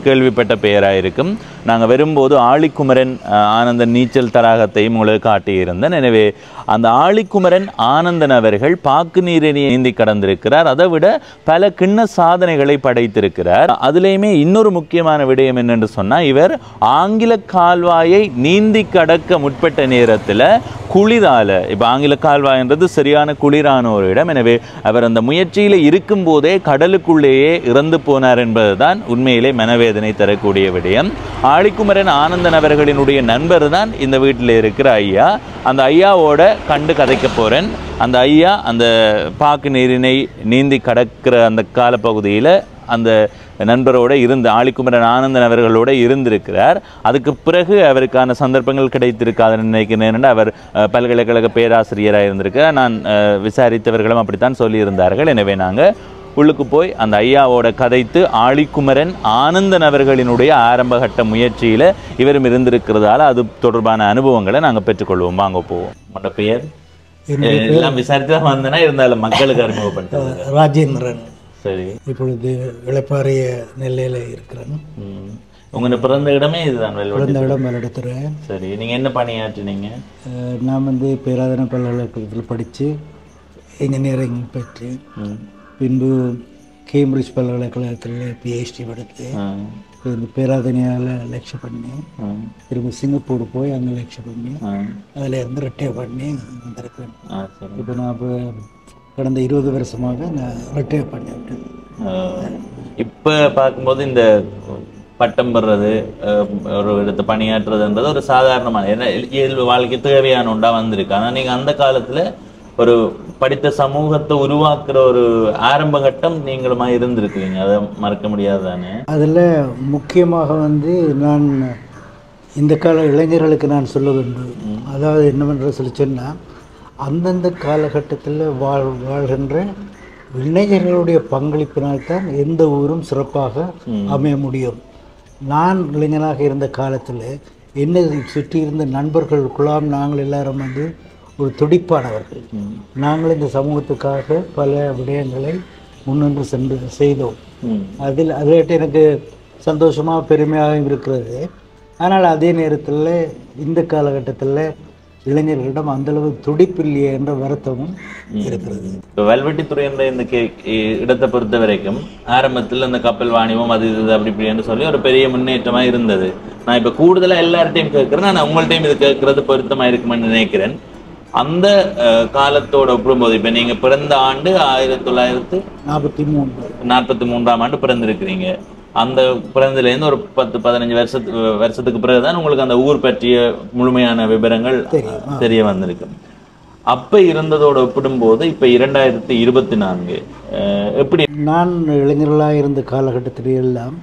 கேள்விப்பட்ட பெயராக இருக்கும். நாங்கள் வரும்போது ஆழிக்குமரன் ஆனந்தன் நீச்சல் தடாகத்தையும் உங்களுக்கு காட்டியிருந்தேன். எனவே அந்த ஆழிக்குமரன் ஆனந்தன் அவர்கள் பாக்கு நீரிணையை நீந்தி கடந்திருக்கிறார். அதை விட பல கிண்ண சாதனைகளை படைத்திருக்கிறார். அதுலேயுமே இன்னொரு முக்கியமான விடயம் என்னென்று சொன்னால், இவர் ஆங்கில கால்வாயை நீந்தி கடக்க முற்பட்ட நேரத்தில் குளிரால், இப்போ ஆங்கில கால்வாய்ன்றது சரியான குளிரான ஒரு இடம். எனவே அவர் அந்த முயற்சியில் இருக்கும்போதே கடலுக்குள்ளேயே இறந்து போனார் என்பதுதான் உண்மையிலே மனவேதனை தரக்கூடிய விடயம். ஆழிக்குமரன் ஆனந்தன் அவர்களினுடைய நண்பர் தான் இந்த வீட்டில் இருக்கிற ஐயா. அந்த ஐயாவோட கண்டு கதைக்க போகிறேன். அந்த ஐயா அந்த பாக்கு நீரினை நீந்தி கடக்கிற அந்த காலப்பகுதியில் அந்த நண்பரோடு இருந்து ஆழிக்குமரன் ஆனந்தன் அவர்களோடு இருந்திருக்கிறார். அதுக்கு பிறகு அவருக்கான சந்தர்ப்பங்கள் கிடைத்திருக்காதுன்னு நினைக்கிறேன். அவர் பல்கலைக்கழக பேராசிரியராக இருந்திருக்கிறார். நான் விசாரித்தவர்களும் அப்படித்தான் சொல்லியிருந்தார்கள். எனவே நாங்கள் உள்ளுக்கு போய் அந்த ஐயாவோட கதைத்து ஆழிக்குமரன் ஆனந்தன் அவர்களினுடைய ஆரம்பகட்ட முயற்சியில் இவரும் இருந்திருக்கிறதால அது தொடர்பான அனுபவங்களை நாங்கள் பெற்றுக்கொள்வோம். வாங்க போவோம். உங்களோட பெயர்? எல்லாம் விசாரித்து தான் வந்தேன்னா, இருந்தாலும் மக்களுக்கு அறிமுகப்படுத்த. ராஜேந்திரன். சரி. இப்பொழுது இளப்பாறைய நெல்லையில் இருக்கிறேன். உங்களோட பிறந்த இடமே இதுதான்? பிறந்த இடம் வெல்வெட்டித்துறை. சரி. நீங்கள் என்ன பணியாற்றினீங்க? நான் வந்து பேராதன பல்கலைக்கழகத்தில் படித்து இன்ஜினியரிங் பெற்று பின்பு கேம்பிரிட்ஜ் பல்கலைக்கழகத்தில் பிஹெச்டி படித்து இந்த பேராதனையால் லெக்சர் பண்ணி திரும்ப சிங்கப்பூர் போய் அங்கே லெக்சர் பண்ணி அதில் இருந்து ரிட்டையர் பண்ணி வந்திருக்கேன். இப்போ நான் இப்போ கடந்த 20 வருஷமாக நான் ரிட்டையர் பண்ணிவிட்டேன். இப்போ பார்க்கும்போது இந்த பட்டம் பெறுறது, ஒரு இடத்தை பணியாற்றுறதுன்றது ஒரு சாதாரணமான இயல்பு வாழ்க்கை தேவையான ஒன்றா வந்திருக்கு. ஆனால் நீங்கள் அந்த காலத்தில் ஒரு படித்த சமூகத்தை உருவாக்குற ஒரு ஆரம்ப கட்டம் நீங்களுமா இருந்திருக்கிறீங்க. அதை மறக்க முடியாது தானே? அதில் முக்கியமாக வந்து நான் இந்த கால இளைஞர்களுக்கு நான் சொல்ல வேண்டும். அதாவது என்னவென்று சொல்லி சொன்னால், அந்தந்த காலகட்டத்தில் வாழ்கின்ற இளைஞர்களுடைய பங்களிப்பினால்தான் எந்த ஊரும் சிறப்பாக அமைய முடியும். நான் இளைஞனாக இருந்த காலத்தில் என்னை சுற்றி இருந்த நண்பர்கள் குழாம் நாங்கள் எல்லாரும் வந்து ஒரு துடிப்பானவர்கள். நாங்கள் இந்த சமூகத்துக்காக பல விடயங்களை முன்னின்று சென்று செய்தோம். அதில் எனக்கு சந்தோஷமாக பெருமையாக இருக்கிறது. ஆனால் அதே நேரத்தில் இந்த காலகட்டத்தில் இளைஞர்களிடம் அந்தளவு துடிப்பில்லையே என்ற வருத்தமும் இருக்கிறது. இப்போ வெல்வெட்டித்துறை என்ற இந்த இடத்தை பொறுத்த வரைக்கும் ஆரம்பத்தில் அந்த கப்பல் வாணிபம் அது இது அப்படி இப்படின்னு சொல்லி ஒரு பெரிய முன்னேற்றமாக இருந்தது. நான் இப்போ கூடுதலாக எல்லார்ட்டையும் கேட்குறேன். நான் உங்கள்கிட்டையும் இது கேட்கறது பொருத்தமாக இருக்குமென்னு நினைக்கிறேன். அந்த காலத்தோட ஒப்பிடும்போது இப்போ நீங்கள் பிறந்த ஆண்டு 1943ஆம் ஆண்டு பிறந்திருக்கிறீங்க. அந்த பிறந்ததுலேருந்து ஒரு 10-15 வருஷத்துக்கு பிறகுதான் உங்களுக்கு அந்த ஊர் பற்றிய முழுமையான விவரங்கள் தெரிய வந்திருக்கு. அப்போ இருந்ததோட ஒப்பிடும்போது இப்போ 2024 எப்படி? நான் இளைஞர்களாக இருந்த காலகட்டத்தில் எல்லாம்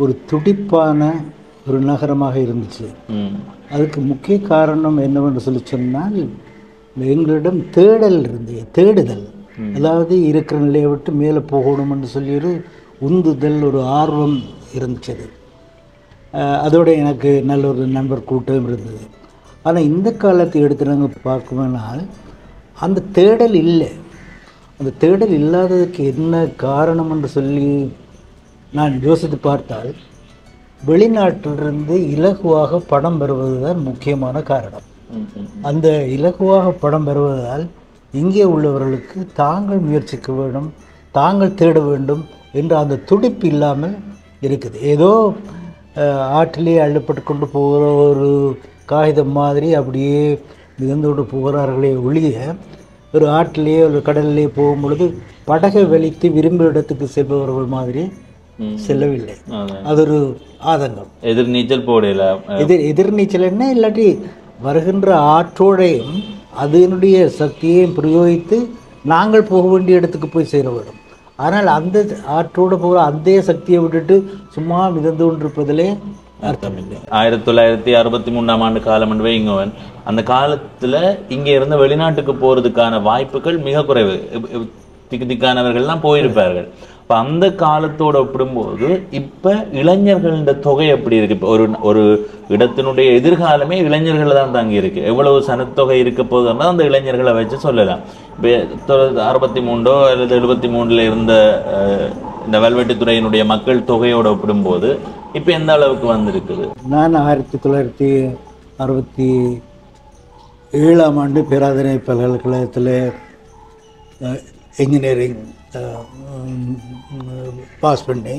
ஒரு துடிப்பான ஒரு நகரமாக இருந்துச்சு. அதுக்கு முக்கிய காரணம் என்னவென்று சொல்லி சொன்னால், எங்களிடம் தேடுதல், அதாவது இருக்கிற நிலையை விட்டு மேலே போகணும் என்று சொல்லி ஒரு உந்துதல், ஒரு ஆர்வம் இருந்துச்சு அது. அதோடு எனக்கு நல்ல ஒரு நண்பர் கூட்டம் இருந்தது. ஆனால் இந்த காலத்தை எடுத்து நாங்கள் பார்க்கணும்னால் அந்த தேடல் இல்லை. அந்த தேடல் இல்லாததுக்கு என்ன காரணம் என்று சொல்லி நான் யோசித்து பார்த்தால் வெளிநாட்டிலிருந்து இலகுவாக படம் பெறுவது தான் முக்கியமான காரணம். அந்த இலகுவாக படம் பெறுவதால் இங்கே உள்ளவர்களுக்கு தாங்கள் முயற்சிக்க வேண்டும், தாங்கள் தேட வேண்டும் என்ற அந்த துடிப்பு இல்லாமல் இருக்குது. ஏதோ ஆற்றிலே அள்ளப்பட்டு கொண்டு போகிற ஒரு காகிதம் மாதிரி அப்படியே மிதந்து கொண்டு போகிறார்களே ஒழிய ஒரு ஆற்றிலேயே ஒரு கடலிலே போகும் பொழுது படகை வெளித்து விரும்பிய இடத்துக்கு செல்பவர்கள் மாதிரி செல்லவில்லை. அது ஒரு ஆதங்கம். எதிர்நீச்சல் போடல. எதிர்நீச்சல் என்ன இல்லாட்டி வருகின்ற ஆற்றோடையும் அதனுடைய சக்தியையும் பிரயோகித்து நாங்கள் போக வேண்டிய இடத்துக்கு போய் சேர வேண்டும். ஆனால் அந்த ஆற்றோடு போகிற அந்த சக்தியை விட்டுட்டு சும்மா மிதந்து கொண்டிருப்பதிலே அர்த்தமில்லை. 1963 ஆண்டு காலம் என்று வைங்கவன், அந்த காலத்தில் இங்கே இருந்த வெளிநாட்டுக்கு போகிறதுக்கான வாய்ப்புகள் மிக குறைவு. திக்கானவர்கள்லாம் போயிருப்பார்கள். இப்போ அந்த காலத்தோடு ஒப்பிடும்போது இப்போ இளைஞர்களோட தொகை எப்படி இருக்குது? இப்போ ஒரு இடத்தினுடைய எதிர்காலமே இளைஞர்கள் தான் தாங்கி இருக்குது. எவ்வளவு சனத்தொகை இருக்க போதுன்னா அந்த இளைஞர்களை வச்சு சொல்லலாம். இப்போ 63 அல்லது 73 இருந்த இந்த வல்வெட்டித்துறையினுடைய மக்கள் தொகையோடு ஒப்பிடும்போது இப்போ எந்த அளவுக்கு வந்திருக்குது? நான் 1967 பேராதனை பல்கலைக்கழகத்தில் இன்ஜினியரிங் பாஸ் பண்ணி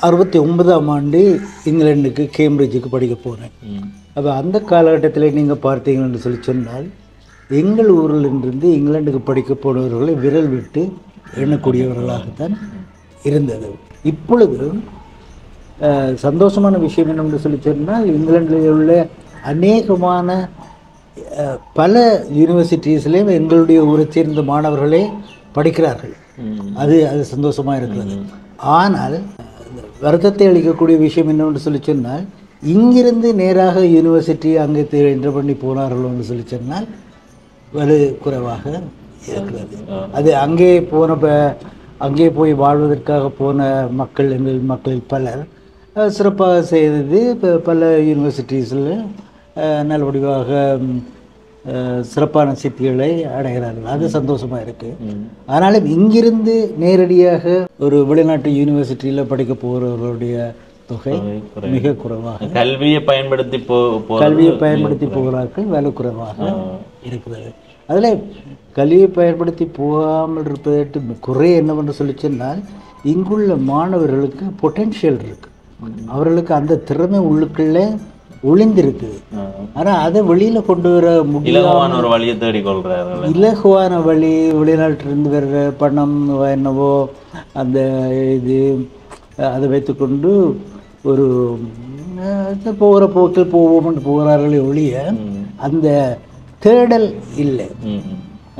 69 இங்கிலாந்துக்கு கேம்பிரிட்ஜுக்கு படிக்க போனேன். அப்போ அந்த காலகட்டத்தில் நீங்கள் பார்த்தீங்கன்னு சொல்லி சொன்னால் எங்கள் ஊரிலிருந்து இங்கிலாந்துக்கு படிக்க போனவர்களை விரல் விட்டு எண்ணக்கூடியவர்களாகத்தான் இருந்தது. இப்பொழுது சந்தோஷமான விஷயம் என்னென்று சொல்லி சொன்னால் இங்கிலாந்தில் உள்ள அநேகமான பல யூனிவர்சிட்டிஸ்லேயும் எங்களுடைய ஊரை சேர்ந்த மாணவர்களே படிக்கிறார்கள். அது சந்தோஷமாக இருக்கிறது. ஆனால் வருத்தத்தை அளிக்கக்கூடிய விஷயம் என்னவென்று சொல்லி சொன்னால் இங்கிருந்து நேராக யூனிவர்சிட்டி அங்கே என்டர் பண்ணி போனார்கள் என்று சொல்லி சொன்னால் வலு குறைவாக இருக்கிறது. அது அங்கே போய் வாழ்வதற்காக போன எங்கள் மக்களில் பலர் சிறப்பாக செய்தது பல யூனிவர்சிட்டிஸில் நல்ல வடிவாக சிறப்பான சித்திகளை அடைகிறார்கள். அது சந்தோஷமாக இருக்குது. ஆனாலும் இங்கிருந்து நேரடியாக ஒரு வெளிநாட்டு யூனிவர்சிட்டியில் படிக்க போகிறவர்களுடைய தொகை மிக குறைவாக, கல்வியை பயன்படுத்தி போகிறார்கள், வேலை குறைவாக இருக்கிறது. அதில் கல்வியை பயன்படுத்தி போகாமல் இருப்பதற்கு குறை என்னவென்று சொல்லி சொன்னால் இங்குள்ள மாணவர்களுக்கு பொட்டென்ஷியல் இருக்குது. அவர்களுக்கு அந்த திறமை உள்ளுக்குள்ளே ஒளிந்திருக்குது. ஆனால் அதை வெளியில் கொண்டு வர முடியாத ஒரு வழியை தேடிக்கொள்கிறார்கள். இலகுவான வழி, வெளிநாட்டிலிருந்து வர்ற பணம் என்னவோ அந்த இது அதை வைத்துக்கொண்டு ஒரு போகிற போக்கில் போவோம்னு போகிறார்களே ஒழிய அந்த தேடல் இல்லை.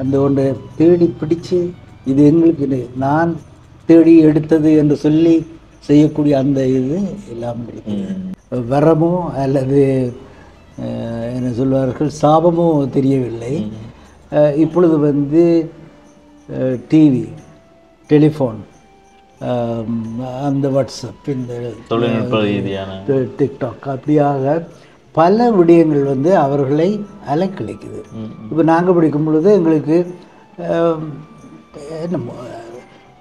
அந்த ஒன்றை தேடி பிடிச்சு இது எங்களுக்கு நான் தேடி எடுத்தது என்று சொல்லி செய்யக்கூடிய அந்த இது இல்லாமல் இருக்குது. வரமோ அல்லது என்ன சொல்வார்கள் சாபமோ தெரியவில்லை. இப்பொழுது டிவி, டெலிஃபோன், அந்த வாட்ஸ்அப், இந்த தொழில்நுட்ப ரீதியான டிக்டாக் அப்படியாக பல விடயங்கள் அவர்களை அலக்களிக்குது. இப்போ நாங்கள் படிக்கும் பொழுது எங்களுக்கு என்ன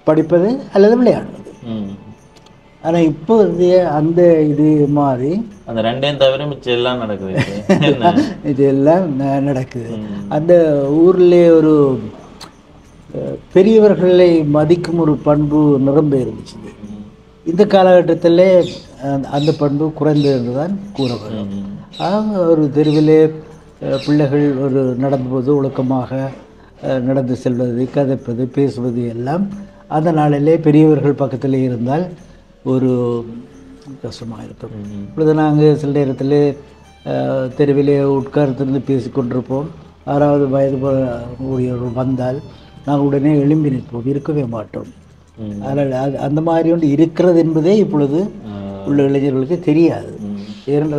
படிப்பது அல்லது விளையாடுவது. ஆனால் இப்போ அந்த இது மாதிரி அந்த ரெண்டையும் தவிர மிச்சம் எல்லாம் நடக்குது. இது எல்லாம் நடக்குது. அந்த ஊரில் ஒரு பெரியவர்களை மதிக்கும் ஒரு பண்பு நிரம்ப இருந்துச்சு. இந்த காலகட்டத்தில் அந்த பண்பு குறைந்து என்று தான் கூற வேண்டும். ஒரு தெருவிலே பிள்ளைகள் ஒரு நடந்தபோது ஒழுக்கமாக நடந்து செல்வது, கதைப்பது, பேசுவது எல்லாம் அந்த நாளிலே பெரியவர்கள் பக்கத்தில் இருந்தால் ஒரு கஷ்டமாக இருக்கும். இப்பொழுது நாங்கள் சில நேரத்தில் தெருவிலே உட்கார்ந்திருந்து பேசிக்கொண்டிருப்போம். 6வது வயது ஊழியர்கள் வந்தால் நாங்கள் உடனே எழும்பி நிற்போம், இருக்கவே மாட்டோம். அதனால் அந்த மாதிரி ஒன்று இருக்கிறது என்பதே இப்பொழுது உள்ள இளைஞர்களுக்கு தெரியாது.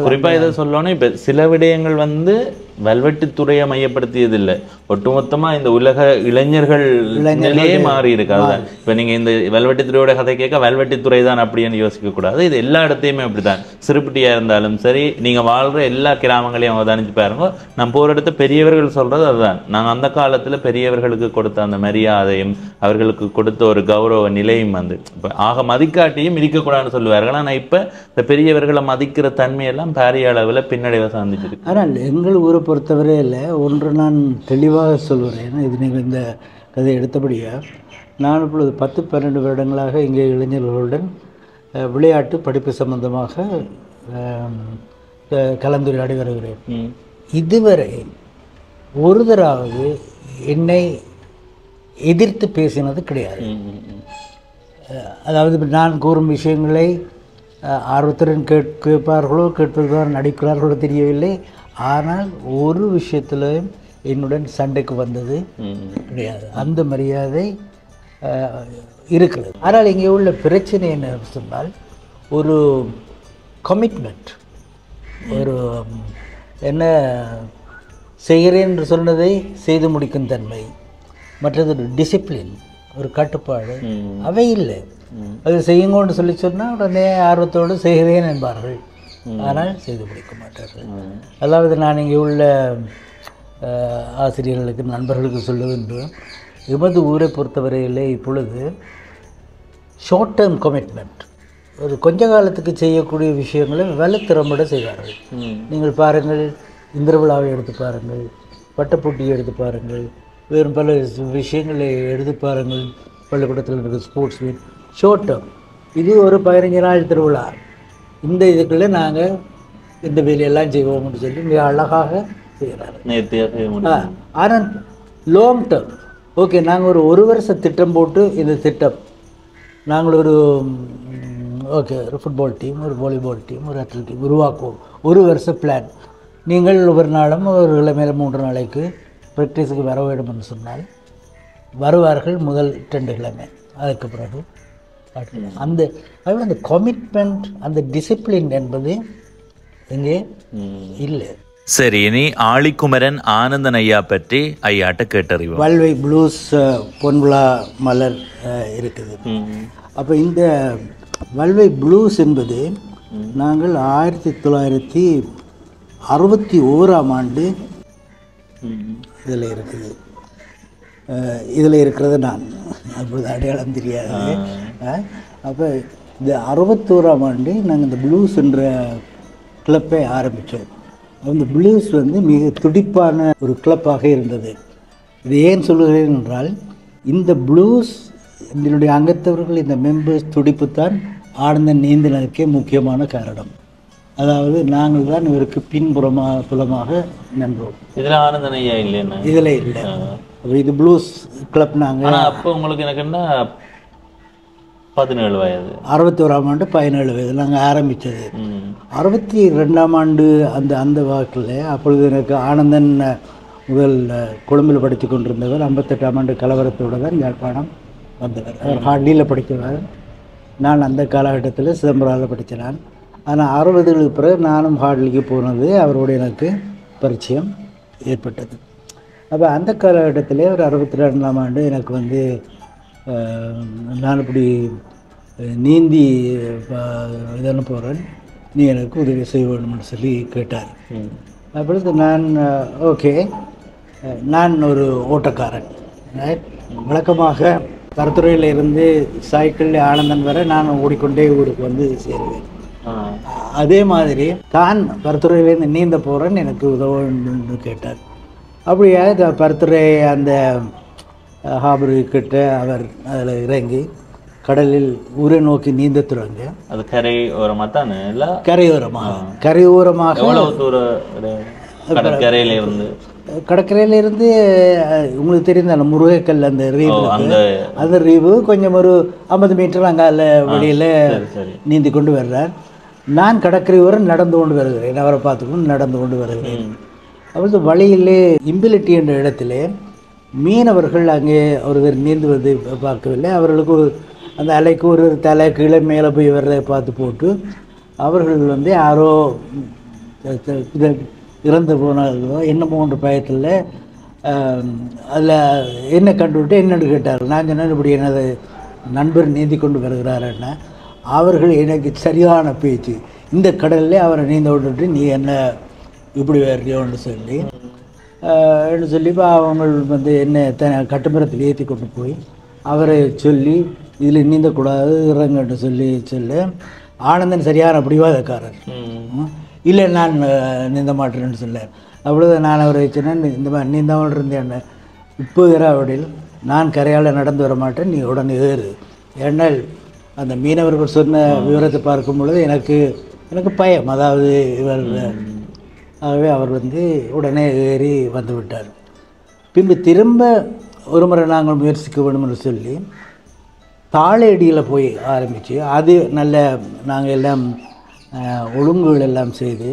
குறிப்பாக இதை சொல்லணும். இப்போ சில விடயங்கள் வல்வெட்டித்துறையை மையப்படுத்தியது இல்லை, ஒட்டுமொத்தமாக இந்த உலக இளைஞர்களே மாறி இருக்கு. அதுதான் இப்போ நீங்கள் இந்த வல்வெட்டித்துறையோட கதை கேட்க வல்வெட்டித்துறை தான் அப்படின்னு யோசிக்கக்கூடாது. இது எல்லா இடத்தையுமே அப்படித்தான். சிறுபட்டியாக இருந்தாலும் சரி, நீங்கள் வாழ்கிற எல்லா கிராமங்களையும் அவதானிச்சு பாருங்க. நான் போகிற இடத்த பெரியவர்கள் சொல்கிறது அதுதான். நாங்கள் அந்த காலத்தில் பெரியவர்களுக்கு கொடுத்த அந்த மரியாதையும் அவர்களுக்கு கொடுத்த ஒரு கௌரவ நிலையும் வந்து இப்போ ஆக மதிக்காட்டியும் இருக்கக்கூடாதுன்னு சொல்லுவார்கள். ஆனால் இப்போ இந்த பெரியவர்களை மதிக்கிற தன்மையெல்லாம் பாரிய அளவில் பின்னடைவை சார்ந்துட்டு. ஆனால் எங்கள் ஊரை பொறுத்தவரையில் ஒன்று நான் தெளிவாக சொல்கிறேன். ஏன்னா இது நீங்கள் இந்த கதையை எடுத்தபடியாக நான் இப்பொழுது 10-12 வருடங்களாக இங்கே இளைஞர்களுடன் விளையாட்டு படிப்பு சம்பந்தமாக கலந்துரையாடி வருகிறேன். இதுவரை ஒருதராவது என்னை எதிர்த்து பேசினது கிடையாது. அதாவது நான் கூறும் விஷயங்களை ஆர்வத்துடன் கேட்பார்களோ கேட்பதுதான் நடிக்கிறார்களோ தெரியவில்லை. ஆனால் ஒரு விஷயத்திலும் என்னுடன் சண்டைக்கு வந்தது கிடையாது. அந்த மரியாதை இருக்கிறது. ஆனால் இங்கே உள்ள பிரச்சனை என்ன சொன்னால், ஒரு கமிட்மெண்ட், ஒரு என்ன செய்கிறேன் என்று சொன்னதை செய்து முடிக்கும் தன்மை, மற்றது ஒரு டிசிப்ளின், ஒரு கட்டுப்பாடு, அவை இல்லை. அது செய்யுங்கன்னு சொல்லி சொன்னால் உடனே ஆர்வத்தோடு செய்கிறேன் என்பார்கள், ஆனால் செய்து முடிக்க மாட்டார்கள். அதாவது நான் இங்கே உள்ள ஆசிரியர்களுக்கு நண்பர்களுக்கு சொல்ல வேண்டும், எமது ஊரை பொறுத்தவரையிலே இப்பொழுது ஷார்ட் டேர்ம் கமிட்மெண்ட், ஒரு கொஞ்ச காலத்துக்கு செய்யக்கூடிய விஷயங்களை வலுத்திறம்பட செய்வார்கள். நீங்கள் பாருங்கள், இந்திர விழாவை எடுத்து பாருங்கள், பட்டப்போட்டியை எடுத்து பாருங்கள், வேறு பல விஷயங்களை எடுத்து பாருங்கள். பள்ளிக்கூடத்தில் இருக்கிற ஸ்போர்ட்ஸ் மீட் ஷார்ட் டேர்ம். இது ஒரு 15 நாள் திருவிழா, இந்த இதுக்குள்ளே நாங்கள் இந்த வேலையெல்லாம் செய்வோம்னு சொல்லி மிக அழகாக செய்கிறார்கள். ஆனால் லாங் டேர்ம், ஓகே, நாங்கள் ஒரு வருஷ திட்டம் போட்டு இந்த திட்டம் நாங்கள் ஒரு ஃபுட்பால் டீம், ஒரு வாலிபால் டீம், ஒரு அத்லெட் டீம் உருவாக்குவோம். ஒரு வருஷ பிளான். நீங்கள் ஒவ்வொரு நாளும் ஒரு கிழமையில் 3 நாளைக்கு ப்ராக்டிஸுக்கு வர வேண்டும் என்று சொன்னால் வருவார்கள் முதல் 2 கிழமை. அதுக்கு பிறகு அந்த கமிட்மெண்ட், அந்த டிசிப்ளின் என்பது இங்கே இல்லை. சரி, இனி ஆழிக்குமரன் ஆனந்தன் ஐயா பற்றி ஐயாட்ட கேட்டறிவோம். வல்வை ப்ளூஸ் பொன்விழா மலர் இருக்குது. அப்போ இந்த வல்வை ப்ளூஸ் என்பது நாங்கள் 1961ஆம் ஆண்டு இதில் இருக்குது. இதில் இருக்கிறது நான் அப்பொழுது அடையாளம் தெரியாது. அப்போ இந்த 61ஆம் ஆண்டு நாங்கள் இந்த ப்ளூஸ் என்ற கிளப்பை ஆரம்பித்தோம். அந்த ப்ளூஸ் மிக துடிப்பான ஒரு கிளப்பாக இருந்தது. இது ஏன் சொல்லுகிறேன் என்றால், இந்த ப்ளூஸ் என்னுடைய அங்கத்தவர்கள், இந்த மெம்பர்ஸ் துடிப்பு தான் ஆனந்தன் நீந்தினதுக்கே முக்கியமான காரணம். அதாவது நாங்கள் தான் இவருக்கு புலமாக நின்றோம். இதில் ஆனந்தன் ஐயா இல்லைன்னா இதில் இல்லை. இது ப்ளூஸ் கிளப். நாங்கள் அப்போ உங்களுக்கு எனக்கு என்ன 17 வயது, 61ஆம் ஆண்டு 17 வயது நாங்கள் ஆரம்பித்தது. 62ஆம் ஆண்டு அந்த வாக்கில் அப்பொழுது எனக்கு ஆனந்தன் முதல் கொழும்பில் படித்து கொண்டிருந்தவர். 58ஆம் ஆண்டு கலவரத்தோடு தான் யாழ்ப்பாணம் வந்தவர். அவர் ஹார்ட்லியில் படித்தவர். நான் அந்த காலகட்டத்தில் சிதம்பராவில் படித்தேன். ஆனால் 60களுக்கு பிறகு நானும் ஹார்ட்லிக்கு போனது அவரோடு எனக்கு பரிச்சயம் ஏற்பட்டது. அப்போ அந்த காலகட்டத்திலே ஒரு 62ஆம் ஆண்டு எனக்கு நான் இப்படி நீந்தி இதெல்லாம் போகிறேன், நீ எனக்கு உதவி செய்ய வேணும்னு சொல்லி கேட்டார். அப்பொழுது நான் ஓகே, நான் ஒரு ஓட்டக்காரன். வழக்கமாக கருத்துறையில் இருந்து சைக்கிளில் ஆனந்தன் வரை நான் ஓடிக்கொண்டே ஊருக்கு சேருவேன். அதே மாதிரி தான் பருத்துறையிலேருந்து நீந்த போகிறேன்னு எனக்கு உதவுன்னு கேட்டார். அப்படியே பருத்துறை அந்த ஹாபரு கிட்ட அவர் அதில் இறங்கி கடலில் ஊரை நோக்கி நீந்த துறங்க. அது கரை ஓரமாக தானே? இல்லை, கரையோரமாக கடற்கரையிலிருந்து உங்களுக்கு தெரிந்த அந்த முருகைக்கல் அந்த ரீவு, அந்த ரீவு கொஞ்சம் ஒரு 50 மீட்டர் அங்கால வெளியில் நீந்தி கொண்டு வர்றார். நான் கடற்கரையோரம் நடந்து கொண்டு வருகிறேன், அவரை பார்த்துக்கொண்டு நடந்து கொண்டு வருகிறேன். அப்பொழுது வழியிலே இம்பிலிட்டி என்ற இடத்திலே மீனவர்கள் அங்கே ஒருவர் நீந்துவதை பார்க்கவில்லை. அவர்களுக்கு அந்த அலைக்கு ஒரு தலை கீழே மேலே போய் வர்றதை பார்த்து போட்டு அவர்கள் யாரோ இதை இறந்து போனதோ என்னமோ ஒன்று பயத்தில் அதில் என்ன கண்டுவிட்டு என்னென்னு கேட்டார். நான் சொன்னேன் இப்படி எனது நண்பர் நீந்தி கொண்டு வருகிறாருன்னா அவர்கள் எனக்கு சரியான பேச்சு, இந்த கடலில் அவரை நீந்த விட்டுட்டு நீ என்ன இப்படி வர்றியோன்னு சொல்லி இப்போ அவங்க வந்து என்ன கட்டுமரத்தில் ஏற்றி கொண்டு போய் அவரை சொல்லி இதில் நீந்தக்கூடாது இறங்கன்னு சொல்லி ஆனந்தன் சரியான பிடிவாதக்காரர். இல்லை நான் நீந்த மாட்டேன்னு சொல்ல. அவ்வளோதான் நான் அவரை சொன்னேன், இந்த மாதிரி நீந்தாமல் இருந்தேன் இப்போ இராவடில் நான் கரையால் நடந்து வர மாட்டேன், நீ உடனே ஏறு. ஏன்னால் அந்த மீனவர்கள் சொன்ன விவரத்தை பார்க்கும் பொழுது எனக்கு பயம், அதாவது இவர். ஆகவே அவர் வந்து உடனே ஏறி வந்து விட்டார். பின்பு திரும்ப ஒரு முறை நாங்கள் முயற்சிக்க வேண்டும் என்று சொல்லி தாழையடியில் போய் ஆரம்பித்து அது நல்ல நாங்கள் எல்லாம் ஒழுங்குகள் எல்லாம் செய்து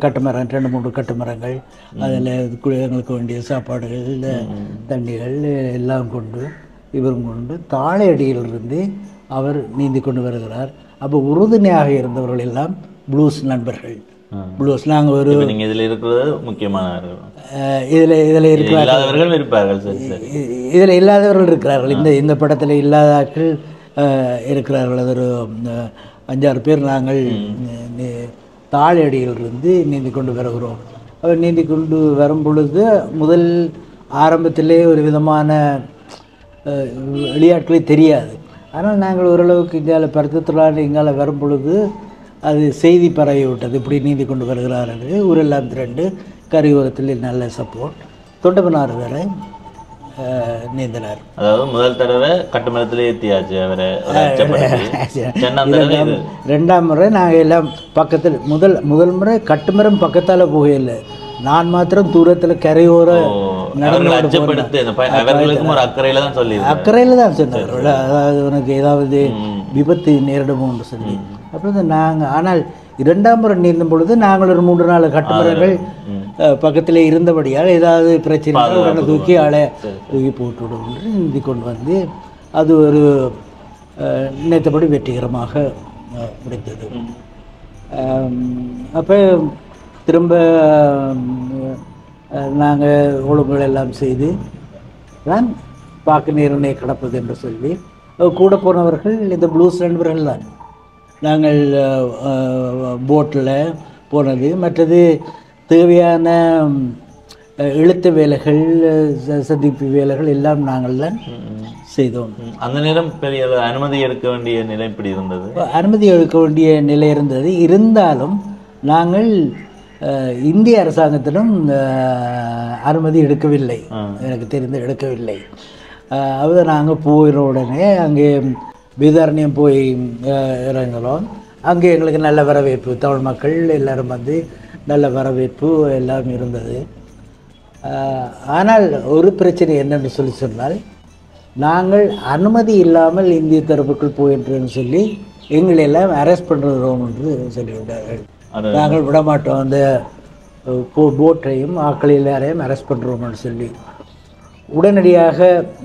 கட்டுமரம் 2-3 கட்டுமரங்கள் அதில் எங்களுக்கு வேண்டிய சாப்பாடுகள் தண்ணிகள் எல்லாம் கொண்டு இவரும் கொண்டு தாழையடியிலிருந்து அவர் நீந்தி கொண்டு வருகிறார். அப்போ உறுதுணையாக இருந்தவர்கள் எல்லாம் ப்ளூஸ் நண்பர்கள். ப்ளூஸ் நாங்கள் ஒரு நீங்கள் இதில் இருக்கிறது முக்கியமான இதில் இருக்கிறார்கள் இருப்பார்கள். இதில் இல்லாதவர்கள் இருக்கிறார்கள். இந்த படத்தில் இல்லாதாக்கள் இருக்கிறார்கள். அது ஒரு 5-6 பேர் நாங்கள் தாழையடியிலிருந்து நீந்தி கொண்டு வருகிறோம். அவர் நீந்தி கொண்டு வரும் பொழுது முதல் ஆரம்பத்திலே ஒரு விதமான விளையாட்களே தெரியாது. ஆனால் நாங்கள் ஓரளவுக்கு இந்தியாவில் பருத்தத்துலான்னு இங்கால வரும் பொழுது அது செய்தி பரவி விட்டது, இப்படி நீந்தி கொண்டு வருகிறார்கள். ஊரெல்லாம் திரண்டு கரையோரத்தில் நல்ல சப்போர்ட். தொண்டமனார் வேறு நீந்தினார். அதாவது முதல் தடவை கட்டுமரத்தில் ஏற்றியாச்சு அவரை. 2ஆம் முறை நாங்கள் எல்லாம் பக்கத்தில் முதல் முறை கட்டுமரம் பக்கத்தால் போகல, நான் மாத்திரம் தூரத்தில் கரையோர அக்கறையில் தான் சொன்னார். அதாவது உனக்கு ஏதாவது விபத்து நேரிடுமோன்னு சொல்லி. அப்புறம் நாங்கள் ஆனால் 2ஆம் முறை நீந்தும் பொழுது நாங்கள் ஒரு 3-4 கட்டுமரங்கள் பக்கத்தில் இருந்தபடியால் ஏதாவது பிரச்சனை உடனே தூக்கி தூக்கி போட்டு விடும் என்று நீந்தி கொண்டு வந்து அது ஒரு நினைத்தபடி வெற்றிகரமாக முடிந்தது. அப்போ திரும்ப நாங்கள் ஒழுங்குகள் எல்லாம் செய்து தான் பாக்கு நீரினை கடப்பது என்று சொல்லி கூட போனவர்கள் இந்த ப்ளூஸ் நண்பர்கள் தான். நாங்கள் போட்டில் போனது, மற்றது தேவையான எழுத்து வேலைகள் சந்திப்பு வேலைகள் எல்லாம் நாங்கள் தான் செய்தோம். அந்த நேரம் பெரிய அனுமதி எடுக்க வேண்டிய நிலை இப்படி இருந்தது. அனுமதி எடுக்க வேண்டிய நிலை இருந்தது. இருந்தாலும் நாங்கள் இந்திய அரசாங்கத்திடம் அனுமதி எடுக்கவில்லை, எனக்கு தெரிந்து எடுக்கவில்லை. அது நாங்கள் போகிற உடனே அங்கே வேதாரண்யம் போய் இறங்குகிறோம். அங்கே எங்களுக்கு நல்ல வரவேற்பு, தமிழ் மக்கள் எல்லோரும் வந்து நல்ல வரவேற்பு எல்லாம் இருந்தது. ஆனால் ஒரு பிரச்சனை என்னென்னு சொன்னால் நாங்கள் அனுமதி இல்லாமல் இந்திய தரப்புக்குள் போயின்றேன்னு சொல்லி எங்களை எல்லாம் அரெஸ்ட் பண்ணுறோம் என்று சொல்லிவிட்டார்கள். நாங்கள் விடமாட்டோம், அந்த போட்டையும் ஆக்கள் எல்லாரையும் அரெஸ்ட் பண்ணுறோம்னு சொல்லி உடனடியாக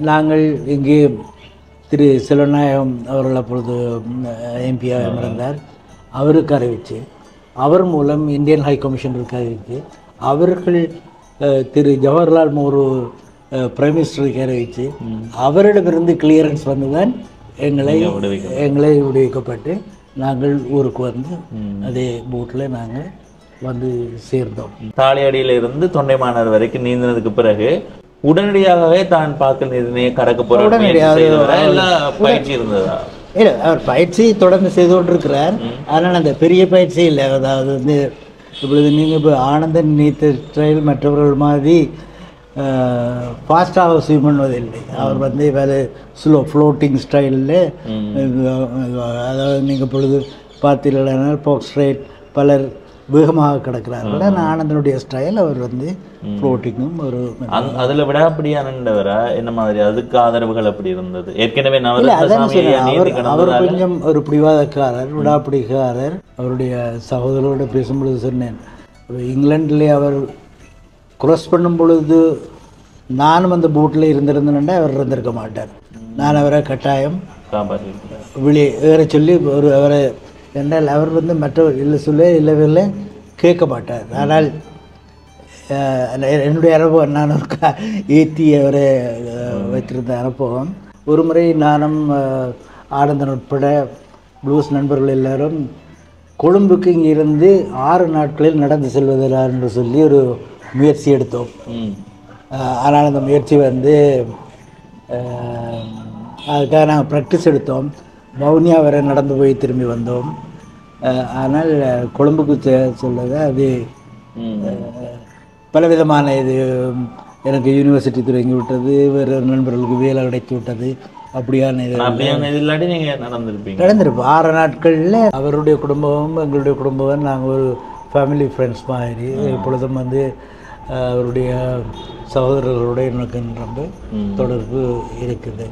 நாங்கள் இங்கே திரு செல்வநாயகம் அவர்கள் அப்பொழுது எம்பியாக இருந்தார், அவருக்கு அறிவித்து, அவர் மூலம் இந்தியன் ஹை கமிஷனருக்கு அறிவித்து, அவர்கள் திரு ஜவஹர்லால் நேரு பிரைம் மினிஸ்டருக்கு அறிவித்து, அவரிடமிருந்து கிளியரன்ஸ் வந்து தான் எங்களை விடுவிக்கப்பட்டு நாங்கள் ஊருக்கு வந்து அதே போட்டில் நாங்கள் வந்து சேர்ந்தோம். தாழையடியில் இருந்து தொண்டைமானார் வரைக்கும் நீந்தினதுக்கு பிறகு உடனடியாகவே தான் பாக்கு நீரினை கடக்க போகிற பயிற்சி இருந்ததா? இல்லை, அவர் பயிற்சி தொடர்ந்து செய்து கொண்டிருக்கிறார். ஆனால் அந்த பெரிய பயிற்சி இல்லை. அதாவது வந்து இப்பொழுது நீங்கள் இப்போ ஆனந்தன் நீத்த ஸ்டைல் மற்றவர்கள் மாதிரி ஃபாஸ்ட்டாக ஸ்விம் பண்ணுவதில்லை. அவர் வந்து வேறு ஸ்லோ ஃப்ளோட்டிங் ஸ்டைலில், அதாவது நீங்கள் இப்பொழுது பார்த்தீங்கன்னா போக் ஸ்ட்ரைட் பலர் வேகமாக கிடக்கிறார்கள். ஆனால் ஆனந்தனுடைய ஸ்டைல் அவர் வந்து ஃப்ளோட்டிங்கும் ஒரு அதில் விடாப்படியானவரா என்ன மாதிரி அதுக்கு ஆதரவுகள் அப்படி இருந்தது. ஏற்கனவே அவர் கொஞ்சம் ஒரு பிடிவாதக்காரர், விடாப்பிடிக்காரர். அவருடைய சகோதரரோட பேசும்பொழுது சொன்னேன், இங்கிலாண்டிலே அவர் க்ராஸ் பண்ணும் பொழுது நானும் அந்த போட்டில் இருந்திருந்தேன்னா அவர் இருந்திருக்க மாட்டார். நான் அவரை கட்டாயம் வெளியே ஏற சொல்லி ஒரு அவரை என்றால் அவர் வந்து மற்றவர் இல்லை சொல்ல இல்லவில்லை கேட்க மாட்டார். ஆனால் என்னுடைய அனுபவம், நான் ஒரு ஏற்றி அவரை வைத்திருந்த அனுபவம். ஒரு முறை நானும் ஆனந்தன் உட்பட ப்ளூஸ் நண்பர்கள் எல்லாரும் கொழும்புக்கு இங்கிருந்து 6 நாட்களில் நடந்து செல்வதில்லை என்று சொல்லி ஒரு முயற்சி எடுத்தோம். ஆனால் அந்த முயற்சி வந்து அதுக்காக நாங்கள் ப்ராக்டிஸ் எடுத்தோம். வவுனியா வரை நடந்து போய் திரும்பி வந்தோம். ஆனால் கொழும்புக்கு செல்வது அது பலவிதமான இது, எனக்கு யூனிவர்சிட்டி தொடங்கி விட்டது, வேறு நண்பர்களுக்கு வேலை கிடைத்து விட்டது, அப்படியான இது நடந்திருப்போம். 6 நாட்களில் அவருடைய குடும்பமும் எங்களுடைய குடும்பமும் நாங்கள் ஒரு ஃபேமிலி ஃப்ரெண்ட்ஸ் மாதிரி எப்பொழுதும் வந்து அவருடைய சகோதரர்களுடைய எனக்கு ரொம்ப தொடர்பு இருக்குது.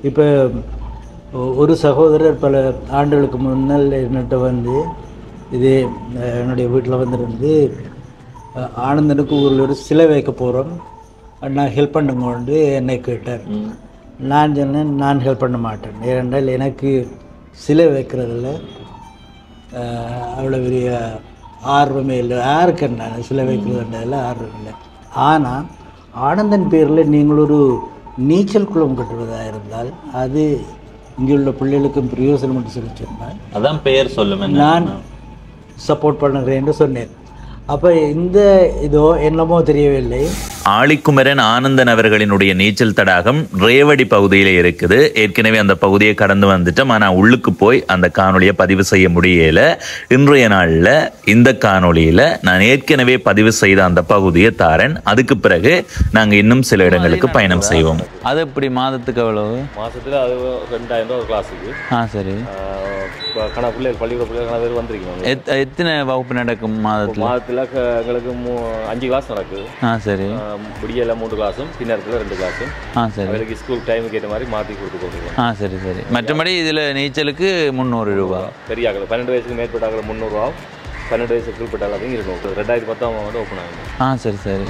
இப்போ ஒரு சகோதரர் பல ஆண்டுகளுக்கு முன்னால் என்னட்ட வந்து இதே என்னுடைய வீட்டில் வந்துருந்து ஆனந்தனுக்கு ஊரில் ஒரு சிலை வைக்க போகிறோம், நான் ஹெல்ப் பண்ணுங்கன்னு என்னை கேட்டார். நான் சொன்னேன், நான் ஹெல்ப் பண்ண மாட்டேன். ஏனென்றால் எனக்கு சிலை வைக்கிறதில்ல அவ்வளோ பெரிய ஆர்வமே இல்லை. யாருக்கு நான் சிலை வைக்கிறதுன்றதில் ஆர்வம் இல்லை. ஆனால் ஆனந்தன் பேரில் நீங்கள் ஒரு நீச்சல் குளம் கட்டுவதாக இருந்தால் அது இங்கே உள்ள பிள்ளைகளுக்கும் பிரயோசனம் என்று சொல்லி சொன்னால் அதான் பெயர் சொல்லுவேன், நான் சப்போர்ட் பண்ணுறேன் என்று சொன்னேன். அப்போ இந்த இதோ என்னமோ தெரியவில்லை, ஆழிக்குமரன் ஆனந்தன் அவர்களினுடைய நீச்சல் தடாகம் ரேவடி பகுதியில் இருக்குது. ஏற்கனவே அந்த பகுதியை கடந்து வந்துட்டோம். ஆனால் உள்ளுக்கு போய் அந்த காணொலியை பதிவு செய்ய முடியல. இன்றைய நாளில் இந்த காணொலியில் நான் ஏற்கனவே பதிவு செய்த அந்த பகுதியை தாரேன். அதுக்கு பிறகு நாங்கள் இன்னும் சில இடங்களுக்கு பயணம் செய்வோம். அது எப்படி மாதத்துக்கு எவ்வளவு? மாதத்தில் அது 2000 ரூபா கிளாஸுக்கு. சரி. பிள்ளைகள் பள்ளிக்கூட பிள்ளைகள் பேர் வந்திருக்கீங்க. எத்தனை வகுப்பு நடக்கும் மாதத்தில்? எங்களுக்கு 5 கிளாஸ் நடக்குது. சரி. விடியல 3 கிளாஸும் பின்னரத்தில் 2 கிளாஸும். சரி. அவருக்கு ஸ்கூல் டைமுக்கு ஏற்ற மாதிரி மாற்றி கொடுத்து கொடுத்துருவோம். சரி சரி. மற்றபடி இதில் நீச்சலுக்கு 300 ரூபா. பெரிய ஆகல 12 வயசுக்கு மேற்பட்ட ஆகல 300 ரூபா, 12 வயசுக்கு கீழ்பட்ட ஆகலையும் இருக்கும். 2010 வந்து ஓப்பன் ஆகும். சரி சரி.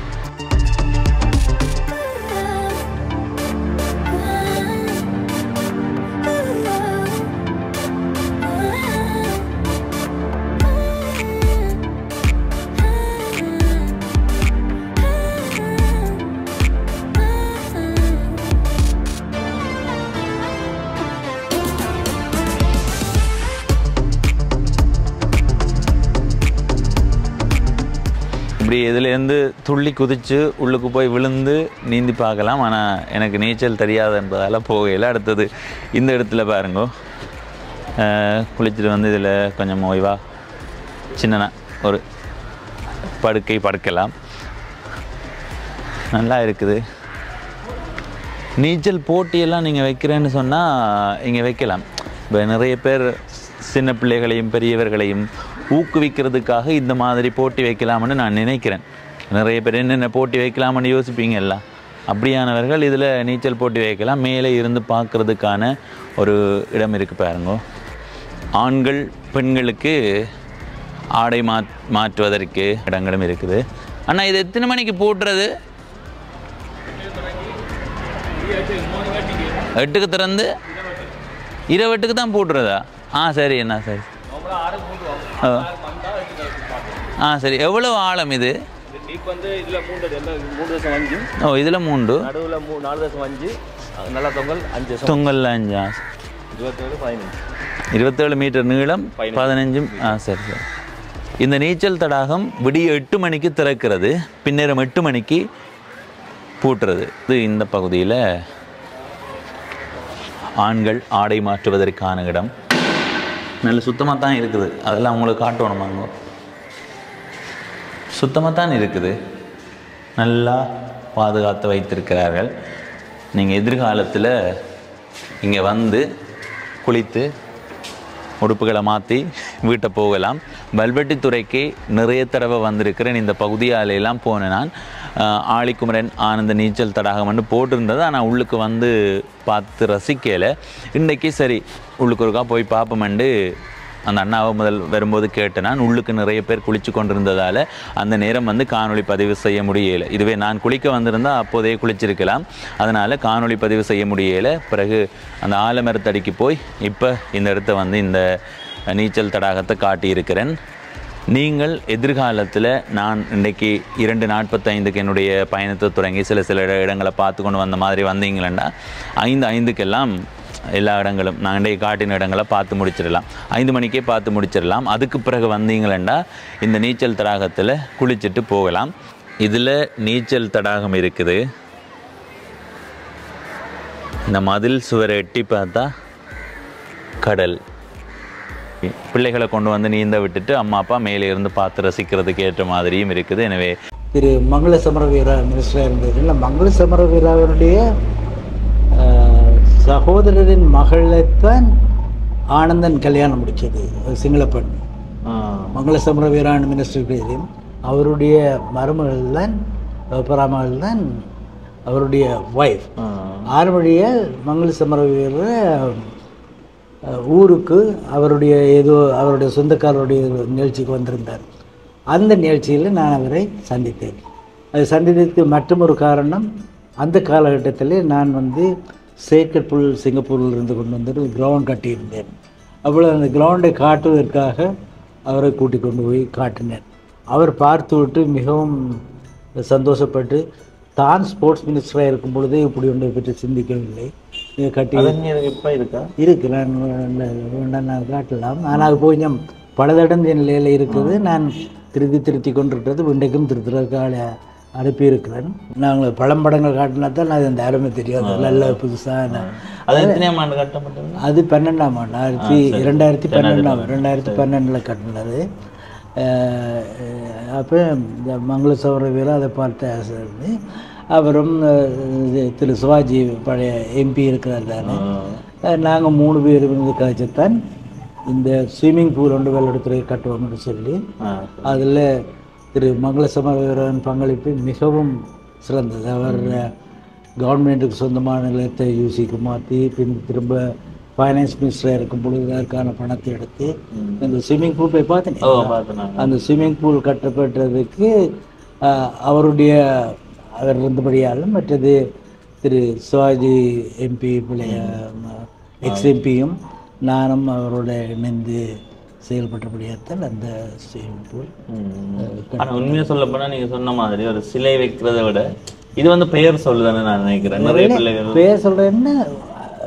இப்படி இதிலேருந்து துள்ளி குதித்து உள்ளுக்கு போய் விழுந்து நீந்தி பார்க்கலாம். ஆனால் எனக்கு நீச்சல் தெரியாது என்பதால் போகையில். அடுத்தது இந்த இடத்துல பாருங்க, குளிச்சுட்டு வந்து இதில் கொஞ்சம் ஓய்வாக சின்ன ஒரு படுக்கலாம். நல்லா இருக்குது. நீச்சல் போட்டியெல்லாம் நீங்கள் வைக்கிறேன்னு சொன்னால் இங்கே வைக்கலாம். இப்போ நிறைய பேர் சின்ன பிள்ளைகளையும் பெரியவர்களையும் ஊக்குவிக்கிறதுக்காக இந்த மாதிரி போட்டி வைக்கலாம்னு நான் நினைக்கிறேன். நிறைய பேர் என்னென்ன போட்டி வைக்கலாம்னு யோசிப்பீங்கல்ல, அப்படியானவர்கள் இதில் நீச்சல் போட்டி வைக்கலாம். மேலே இருந்து பார்க்குறதுக்கான ஒரு இடம் இருக்குது பாருங்க. ஆண்கள் பெண்களுக்கு ஆடை மாற்றுவதற்கு இடங்களும் இருக்குது. ஆனால் இது எத்தனை மணிக்கு போட்டுறது? 8க்கு திறந்து 28க்கு தான் போட்டுறதா? சரி என்ன சரி. சரி. எவ்வளவு ஆழம் இது? இதில் 3.5. இதில் 3, நடுவில் 4.5, நல்லா தொங்கல் 5, தொங்கல் 5. 27 மீட்டர் நீளம், 15. சரி சரி. இந்த நீச்சல் தடாகம் விடிய 8 மணிக்கு திறக்கிறது, பின்னேரம் 8 மணிக்கு பூட்டுறது. இது இந்த பகுதியில் ஆண்கள் ஆடை மாற்றுவதற்கான இடம். நல்ல சுத்தமாக தான் இருக்குது. அதெல்லாம் உங்களுக்கு காட்டணுமாங்க. சுத்தமாக தான் இருக்குது, நல்லா பாதுகாத்து வைத்திருக்கிறார்கள். நீங்கள் எதிர்காலத்தில் இங்கே வந்து குளித்து உடுப்புகளை மாற்றி வீட்டை போகலாம். வல்வெட்டித்துறைக்கு நிறைய தடவை வந்திருக்கிறேன். இந்த பகுதியாலெல்லாம் போனேன் நான். ஆழிக்குமரன் ஆனந்த நீச்சல் தடாகம் போட்டிருந்தது. ஆனால் உள்ளுக்கு வந்து பார்த்து ரசிக்கலை. இன்றைக்கி சரி உள்ளுக்கு ஒருக்கா போய் பார்ப்போமெண்டு அந்த அண்ணாவை முதல் வரும்போது கேட்டேன். நான் உள்ளுக்கு நிறைய பேர் குளித்து கொண்டிருந்ததால் அந்த நேரம் வந்து காணொளி பதிவு செய்ய முடியலை. இதுவே நான் குளிக்க வந்திருந்தால் அப்போதே குளிச்சிருக்கலாம். அதனால் காணொளி பதிவு செய்ய முடியலை. பிறகு அந்த ஆலமரத்தடிக்கு போய் இப்போ இந்த இடத்த வந்து இந்த நீச்சல் தடாகத்தை காட்டியிருக்கிறேன். நீங்கள் எதிர்காலத்தில் நான் இன்றைக்கி 2:45 என்னுடைய பயணத்தை தொடங்கி சில இடங்களை பார்த்து கொண்டு வந்த மாதிரி வந்தீங்களா 5:05 எல்லா இடங்களும் நான் இன்றைக்கு காட்டின இடங்களை பார்த்து முடிச்சிடலாம். 5 மணிக்கே பார்த்து முடிச்சிடலாம். அதுக்கு பிறகு வந்தீங்களா இந்த நீச்சல் தடாகத்தில் குளிச்சுட்டு போகலாம். இதில் நீச்சல் தடாகம் இருக்குது. இந்த மதில் சுவரை எட்டி பார்த்தா கடல். பிள்ளைகளை கொண்டு வந்து நீந்த விட்டுட்டு அம்மா அப்பா மேலே இருந்து பார்த்து ரசிக்கிறதுக்கு ஏற்ற மாதிரியும் இருக்குது. எனவே திரு மங்கள சமரவீரா மினிஸ்டராக இருந்தது. மங்கள சமரவீராவுடைய சகோதரரின் மகளைத்தான் ஆனந்தன் கல்யாணம் முடித்தது, சிங்கள பெண். மங்கள சமரவீரான் மினிஸ்டர் அவருடைய மருமகள் தான் பராமகள் தான் அவருடைய ஒய்ஃப். ஆறுமொழிய மங்கள சமரவீர ஊருக்கு அவருடைய சொந்தக்காரருடைய நிகழ்ச்சிக்கு வந்திருந்தார். அந்த நிகழ்ச்சியில் நான் அவரை சந்தித்தேன். அது சந்தித்ததுக்கு மற்றொரு காரணம், அந்த காலகட்டத்தில் நான் சேக்கட் புல் சிங்கப்பூரில் இருந்து கொண்டு வந்து ஒரு கிரவுண்ட் கட்டியிருந்தேன். அவ்வளோ அந்த கிரவுண்டை காட்டுவதற்காக அவரை கூட்டிக் கொண்டு போய் காட்டினேன். அவர் பார்த்து விட்டு மிகவும் சந்தோஷப்பட்டு, தான் ஸ்போர்ட்ஸ் மினிஸ்டராக இருக்கும் பொழுதே இப்படி ஒன்றை பற்றி சிந்திக்கவில்லை, இதை கட்டி இப்போ இருக்கா இருக்கு, நான் காட்டலாம். ஆனால் கொஞ்சம் பலதடந்த நிலையில் இருக்குது. நான் திருத்தி கொண்டிருக்கிறது, இன்றைக்கும் திருத்துறதுக்காக அனுப்பியிருக்கிறேன். நாங்கள் பழம்படங்கள் காட்டினா தான் அது அந்த அருமை தெரியாது. நல்ல புதுசாக அது 12ஆம் ஆண்டு 2012 கட்டினது. அப்போ இந்த மங்கள சௌரவீரா அதை பார்த்து ஆசை இருந்து, அப்புறம் திரு சிவாஜி பழைய எம்பி இருக்கிறார் தானே, நாங்கள் 3 பேர் இருந்து கழிச்சுத்தான் இந்த ஸ்விம்மிங் பூல் ஒன்று வெள்ளத்துறை கட்டுவோம்னு சொல்லி, அதில் திரு மங்கள சமரவீரன் பங்களிப்பு மிகவும் சிறந்தது. அவர் கவர்மெண்ட்டுக்கு சொந்தமான நிலத்தை யூசிக்கு மாற்றி திரும்ப ஃபைனான்ஸ் மினிஸ்டராக இருக்கும் பொழுது அதற்கான பணத்தை எடுத்து இந்த ஸ்விம்மிங் பூல் போய் பார்த்தேன். அந்த ஸ்விம்மிங் பூல் கட்டப்பட்டதுக்கு அவர் இருந்தபடியாலும் மற்றது திரு சிவாஜி எம்பி எக்ஸ்எம்பியும் நானும் அவரோட இணைந்து செயல்பட்டபடியாத்தான் அந்த ஸ்விம்மிங் பூல். ஆனால் உண்மையாக சொல்ல போனால் நீங்கள் சொன்ன மாதிரி ஒரு சிலை வைக்கிறத விட இது பெயர் சொல்லுதானே நான் நினைக்கிறேன். நிறைய பிள்ளைகள் பெயர் சொல்கிறேன்னா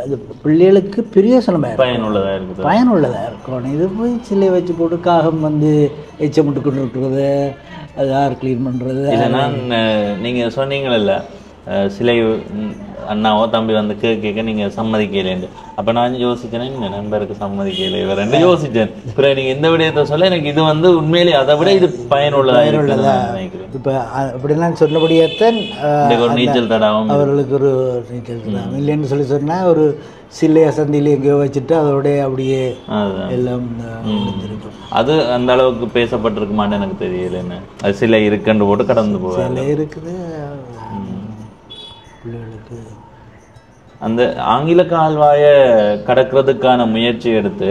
அது பிள்ளைகளுக்கு பிரயோசனமாக பயனுள்ளதாக இருக்குது, பயனுள்ளதாக இருக்கணும். இது போய் சிலை வச்சு போட்டு காகம் எச்சமிட்டு கொண்டு இருக்கிறது, அது யார் க்ளீன் பண்ணுறது. நான் நீங்கள் சொன்னீங்களல்ல சிலை அண்ணாவோ தம்பி கேட்க நீங்கள் சம்மதிக்கலேன்னு, அப்போ நான் யோசிச்சேன்னா எங்கள் நண்பருக்கு சம்மதிக்கலை வேறு யோசித்தேன். அப்புறம் நீங்கள் இந்த விடயத்தை சொல்ல எனக்கு இது உண்மையிலே அதை விட இது பயனுள்ளதாக நினைக்கிறேன். இப்போ அப்படிலாம் சொன்னபடியாத்தான் ஒரு நீச்சல் தடாகம் அவர்களுக்கு ஒரு நீச்சல் தடாகம் இல்லைன்னு சொன்னால் ஒரு சிலை அசந்தியில் எங்கேயோ வச்சுட்டு அதோட அப்படியே எல்லாம் முடிஞ்சிருக்கும். அது அந்த அளவுக்கு பேசப்பட்டிருக்குமான்னு எனக்கு தெரியல. என்ன அது சிலை இருக்குன்னு போட்டு கடந்து போவேன். சிலை இருக்குது பிள்ளைகளுக்கு. அந்த ஆங்கில கால்வாயை கடக்கிறதுக்கான முயற்சி எடுத்து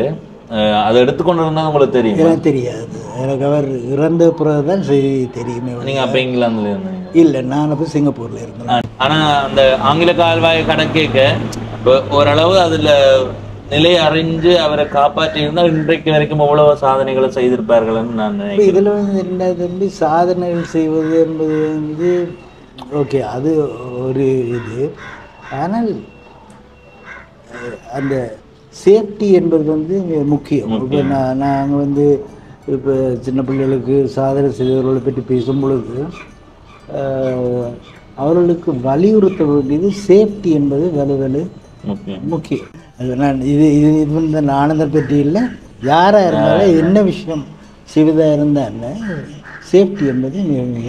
அதை எடுத்துக்கொண்டு இருந்தால் உங்களுக்கு தெரியும்? எனக்கு தெரியாது, எனக்கு அவர் இறந்த பிறகு தான் செய்தி தெரியுமே. நீங்கள் அப்போ இங்கிலாந்துல இருந்தீங்க? இல்லை, நான் அப்போ சிங்கப்பூரில் இருந்தேன். ஆனால் அந்த ஆங்கில கால்வாயை கடக்க இப்போ ஓரளவு அதில் நிலை அறிஞ்சு அவரை காப்பாற்றி இருந்தால் இன்றைக்கு வரைக்கும் எவ்வளவு சாதனைகளை செய்திருப்பார்கள்னு நான் நினைக்கிறேன். இதில் என்ன சாதனைகள் செய்வது என்பது ஓகே, அது ஒரு இது. ஆனால் அந்த சேஃப்டி என்பது முக்கியம். இப்போ நாங்கள் இப்போ சின்ன பிள்ளைகளுக்கு சாதனை செய்தவர்களை பற்றி பேசும் பொழுது அவர்களுக்கு வலியுறுத்த வேண்டியது சேஃப்டி என்பது வலுவலு முக்கியம். அது நான் இது ஆனந்தர் பற்றி இல்லை, யாராக இருந்தாலும் என்ன விஷயம் செய்வதாக இருந்தாலும் சேஃப்டி என்பது மிக மிக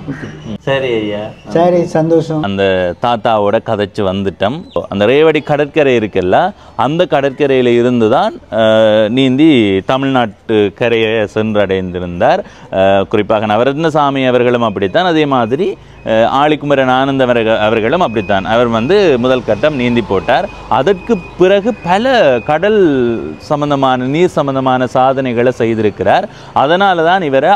முக்கியம். சரி ஐயா, சரி, சந்தோஷம். அந்த தாத்தாவோட கதைச்சு வந்துட்டோம். அந்த ரேவடி கடற்கரை இருக்குல்ல, அந்த கடற்கரையில் இருந்து தான் நீந்தி தமிழ்நாட்டு கரையை சென்றடைந்திருந்தார். குறிப்பாக நவரத்னசாமி அவர்களும் அப்படித்தான். அதே மாதிரி ஆழிக்குமரன் ஆனந்த அவர்களும் அப்படித்தான். அவர் முதல் கட்டம் நீந்தி போட்டார். அதற்கு பிறகு பல கடல் சம்பந்தமான நீர் சம்பந்தமான சாதனைகளை செய்திருக்கிறார். அதனால தான் இவரை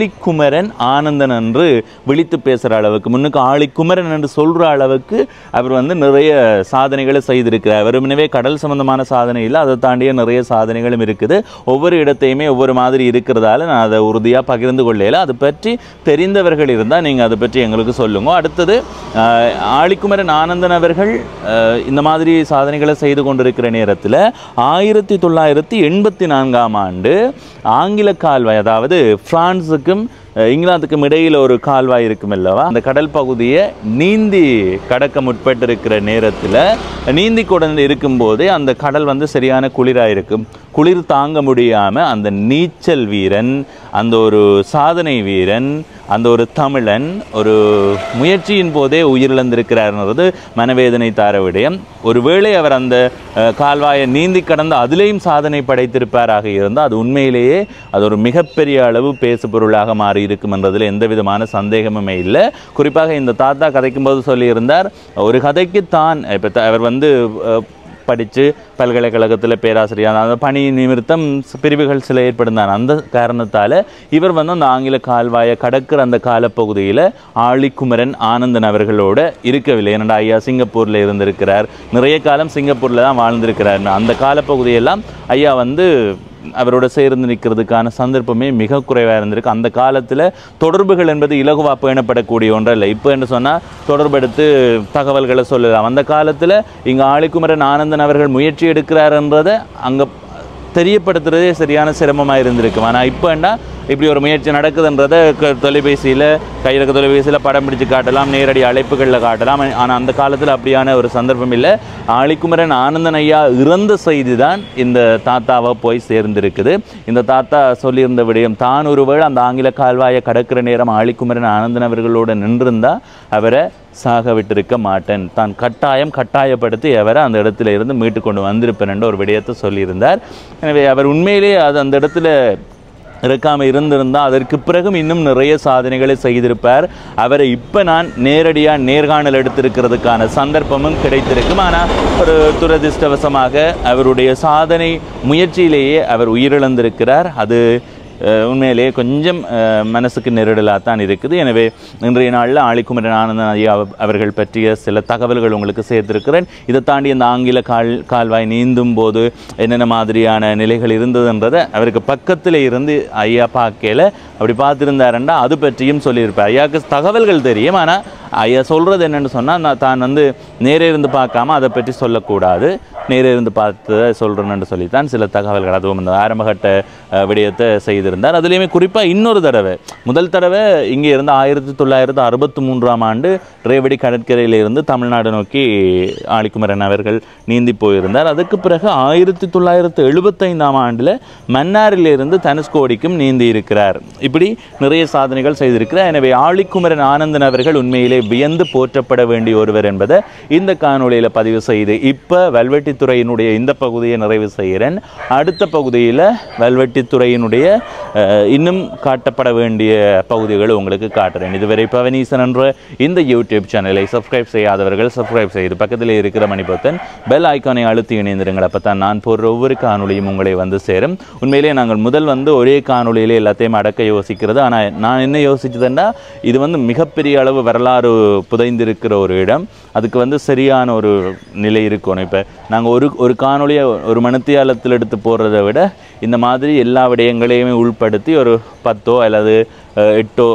ஆழிக்குமரன் ஆனந்தன் என்று விழித்து பேசுகிற அளவுக்கு, முன்னுக்கு ஆழிக்குமரன் என்று சொல்கிற அளவுக்கு அவர் வந்து நிறைய சாதனைகளை செய்திருக்கிறார். வெறுமனவே கடல் சம்பந்தமான சாதனை இல்லை, அதை தாண்டிய நிறைய சாதனைகளும் இருக்குது. ஒவ்வொரு இடத்தையுமே ஒவ்வொரு மாதிரி இருக்கிறதால நான் அதை உறுதியாக பகிர்ந்து கொள்ளல. அது பற்றி தெரிந்தவர்கள் இருந்தால் நீங்கள் அதை பற்றி எங்களுக்கு சொல்லுங்க. அடுத்தது ஆழிக்குமரன் ஆனந்தன் அவர்கள் இந்த மாதிரி சாதனைகளை செய்து கொண்டிருக்கிற நேரத்தில் 1984ஆம் ஆண்டு ஆங்கில கால்வாய், அதாவது பிரான்ஸுக்கும் இங்கிலாந்துக்கும் இடையில் ஒரு கால்வாய் இருக்கும் அல்லவா, அந்த கடல் பகுதியை நீந்தி கடக்க முற்பட்டிருக்கிற நேரத்தில் நீந்தி கொண்டு இருக்கும்போதே அந்த கடல் வந்து சரியான குளிராக இருக்கும். குளிர் தாங்க முடியாமல் அந்த நீச்சல் வீரன், அந்த ஒரு சாதனை வீரன், அந்த ஒரு தமிழன் ஒரு முயற்சியின் போதே உயிரிழந்திருக்கிறார்ன்றது மனவேதனை தார விடயம். ஒருவேளை அவர் அந்த கால்வாயை நீந்தி கடந்து அதிலேயும் சாதனை படைத்திருப்பாராக இருந்தால் அது உண்மையிலேயே அது ஒரு மிகப்பெரிய அளவு பேசு பொருளாக மாறி இருக்கும் என்றதில் எந்த விதமான சந்தேகமுமே இல்லை. குறிப்பாக இந்த தாத்தா கதைக்கும்போது சொல்லியிருந்தார், ஒரு கதைக்கு தான் இப்போ அவர் வந்து படித்து பல்கலைக்கழகத்தில் பேராசிரியர், அந்த பணி நிமித்தம் பிரிவுகள் சில ஏற்படுந்தான். அந்த காரணத்தால் இவர் வந்து அந்த ஆங்கில கால்வாயை கடக்கிற அந்த காலப்பகுதியில் ஆழிக்குமரன் ஆனந்தன் அவர்களோடு இருக்கவில்லை. ஏனென்றா ஐயா சிங்கப்பூரில் இருந்திருக்கிறார், நிறைய காலம் சிங்கப்பூரில் தான் வாழ்ந்திருக்கிறார். அந்த காலப்பகுதியெல்லாம் ஐயா வந்து அவரோட சேர்ந்து நிற்கிறதுக்கான சந்தர்ப்பமே மிக குறைவாக இருந்திருக்கு. அந்த காலத்தில் தொடர்புகள் என்பது இலகுவாக பேணப்படக்கூடிய ஒன்றல்ல. இப்போ என்று சொன்னால் தொடர்பெடுத்து தகவல்களை சொல்லலாம். அந்த காலத்தில் இங்கே ஆழிக்குமரன் ஆனந்தன் அவர்கள் முயற்சி எடுக்கிறாருன்றதை அங்கே தெரியப்படுத்துறதே சரியான சிரமமாக இருந்திருக்கும். ஆனால் இப்போண்டா இப்படி ஒரு முயற்சி நடக்குதுன்றதை தொலைபேசியில், கையில் இருக்க தொலைபேசியில் படம் பிடிச்சு காட்டலாம், நேரடி அழைப்புகளில் காட்டலாம். ஆனால் அந்த காலத்தில் அப்படியான ஒரு சந்தர்ப்பம் இல்லை. ஆழிக்குமரன் ஆனந்தன் ஐயா இறந்த செய்தி தான் இந்த தாத்தாவை போய் சேர்ந்திருக்குது. இந்த தாத்தா சொல்லியிருந்த விடயம், தான் ஒருவேளை அந்த ஆங்கில கால்வாயை கடக்கிற நேரம் ஆழிக்குமரன் ஆனந்தன் அவர்களோடு நின்றிருந்தால் அவரை சாக விட்டிருக்க மாட்டேன், தான் கட்டாயப்படுத்தி அவரை அந்த இடத்துல இருந்து மீட்டு கொண்டு வந்திருப்பேன் என்ற ஒரு விடயத்தை சொல்லியிருந்தார். எனவே அவர் உண்மையிலே அது அந்த இடத்துல இருக்காமல் இருந்திருந்தால் அதற்கு பிறகும் இன்னும் நிறைய சாதனைகளை செய்திருப்பார். அவரை இப்போ நான் நேரடியாக நேர்காணல் எடுத்திருக்கிறதுக்கான சந்தர்ப்பமும் கிடைத்திருக்கும். ஆனால் ஒரு துரதிர்ஷ்டவசமாக அவருடைய சாதனை முயற்சியிலேயே அவர் உயிரிழந்திருக்கிறார். அது உண்மையிலேயே கொஞ்சம் மனசுக்கு நெருடலாக தான் இருக்குது. எனவே இன்றைய நாளில் ஆழிக்குமரன் ஆனந்தன் ஐயா அவர்கள் பற்றிய சில தகவல்கள் உங்களுக்கு சேர்த்திருக்கிறேன். இதை தாண்டி அந்த ஆங்கில கால்வாய் நீந்தும் போது என்னென்ன மாதிரியான நிலைகள் இருந்ததுன்றதை அவருக்கு பக்கத்தில் இருந்து ஐயா பார்க்கல, அப்படி பார்த்துருந்தாருண்டா அது பற்றியும் சொல்லியிருப்பார். ஐயாவுக்கு தகவல்கள் தெரியும், ஆனால் ஐயா சொல்கிறது என்னென்னு சொன்னால் தான் வந்து நேரே இருந்து பார்க்காம அதை பற்றி சொல்லக்கூடாது, நேரே இருந்து பார்த்து சொல்கிறேன்னு சொல்லித்தான் சில தகவல்கள் அதுவும் இந்த ஆரம்பகட்ட விடயத்தை செய்திருந்தார். அதுலேயுமே குறிப்பாக இன்னொரு தடவை, முதல் தடவை இங்கே இருந்து 1963ஆம் ஆண்டு ரேவடி கடற்கரையிலிருந்து தமிழ்நாடு நோக்கி ஆழிக்குமரன் அவர்கள் நீந்தி போயிருந்தார். அதுக்கு பிறகு 1975ஆம் ஆண்டில் மன்னாரிலிருந்து தனுஷ்கோடிக்கும் நீந்தி இருக்கிறார். இப்படி நிறைய சாதனைகள் செய்திருக்கிறார். எனவே ஆழிக்குமரன் ஆனந்தன் அவர்கள் உண்மையிலே வியந்து போற்றப்பட வேண்டிய ஒருவர் என்பதை இந்த காணொளியில் பதிவு செய்து இப்போ வல்வெட்டித்துறையினுடைய இந்த பகுதியை நிறைவு செய்கிறேன். அடுத்த பகுதியில் வல்வெட்டித்துறையினுடைய இன்னும் காட்டப்பட வேண்டிய பகுதிகளை உங்களுக்கு காட்டுறேன். இதுவரை பவனீசன் என்ற இந்த யூடியூப் சேனலை சப்ஸ்கிரைப் செய்யாதவர்கள் சப்ஸ்கிரைப் செய்து பக்கத்தில் இருக்கிற மணிபத்தன் பெல் ஐக்கானை அழுத்தி இணைந்திருங்கள். அப்போ தான் நான் போடுற ஒவ்வொரு காணொலியும் உங்களை வந்து சேரும். உண்மையிலே நாங்கள் முதல் வந்து ஒரே காணொலியிலே எல்லாத்தையும் அடக்க யோசிக்கிறது. ஆனால் நான் என்ன யோசிச்சதுன்னா, இது வந்து மிகப்பெரிய அளவு வரலாறு புதைந்திருக்கிற ஒரு இடம், அதுக்கு வந்து சரியான ஒரு நிலை இருக்கணும். இப்போ நாங்கள் ஒரு காணொலியை ஒரு மணித்தியாலத்தில் எடுத்து போடுறதை விட இந்த மாதிரி எல்லா விடயங்களையுமே உள்படுத்தி ஒரு 10 அல்லது 8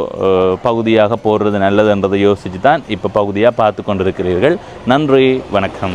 பகுதியாக போடுறது நல்லதுன்றதை யோசித்து தான் இப்போ பகுதியாக பார்த்து கொண்டிருக்கிறீர்கள். நன்றி, வணக்கம்.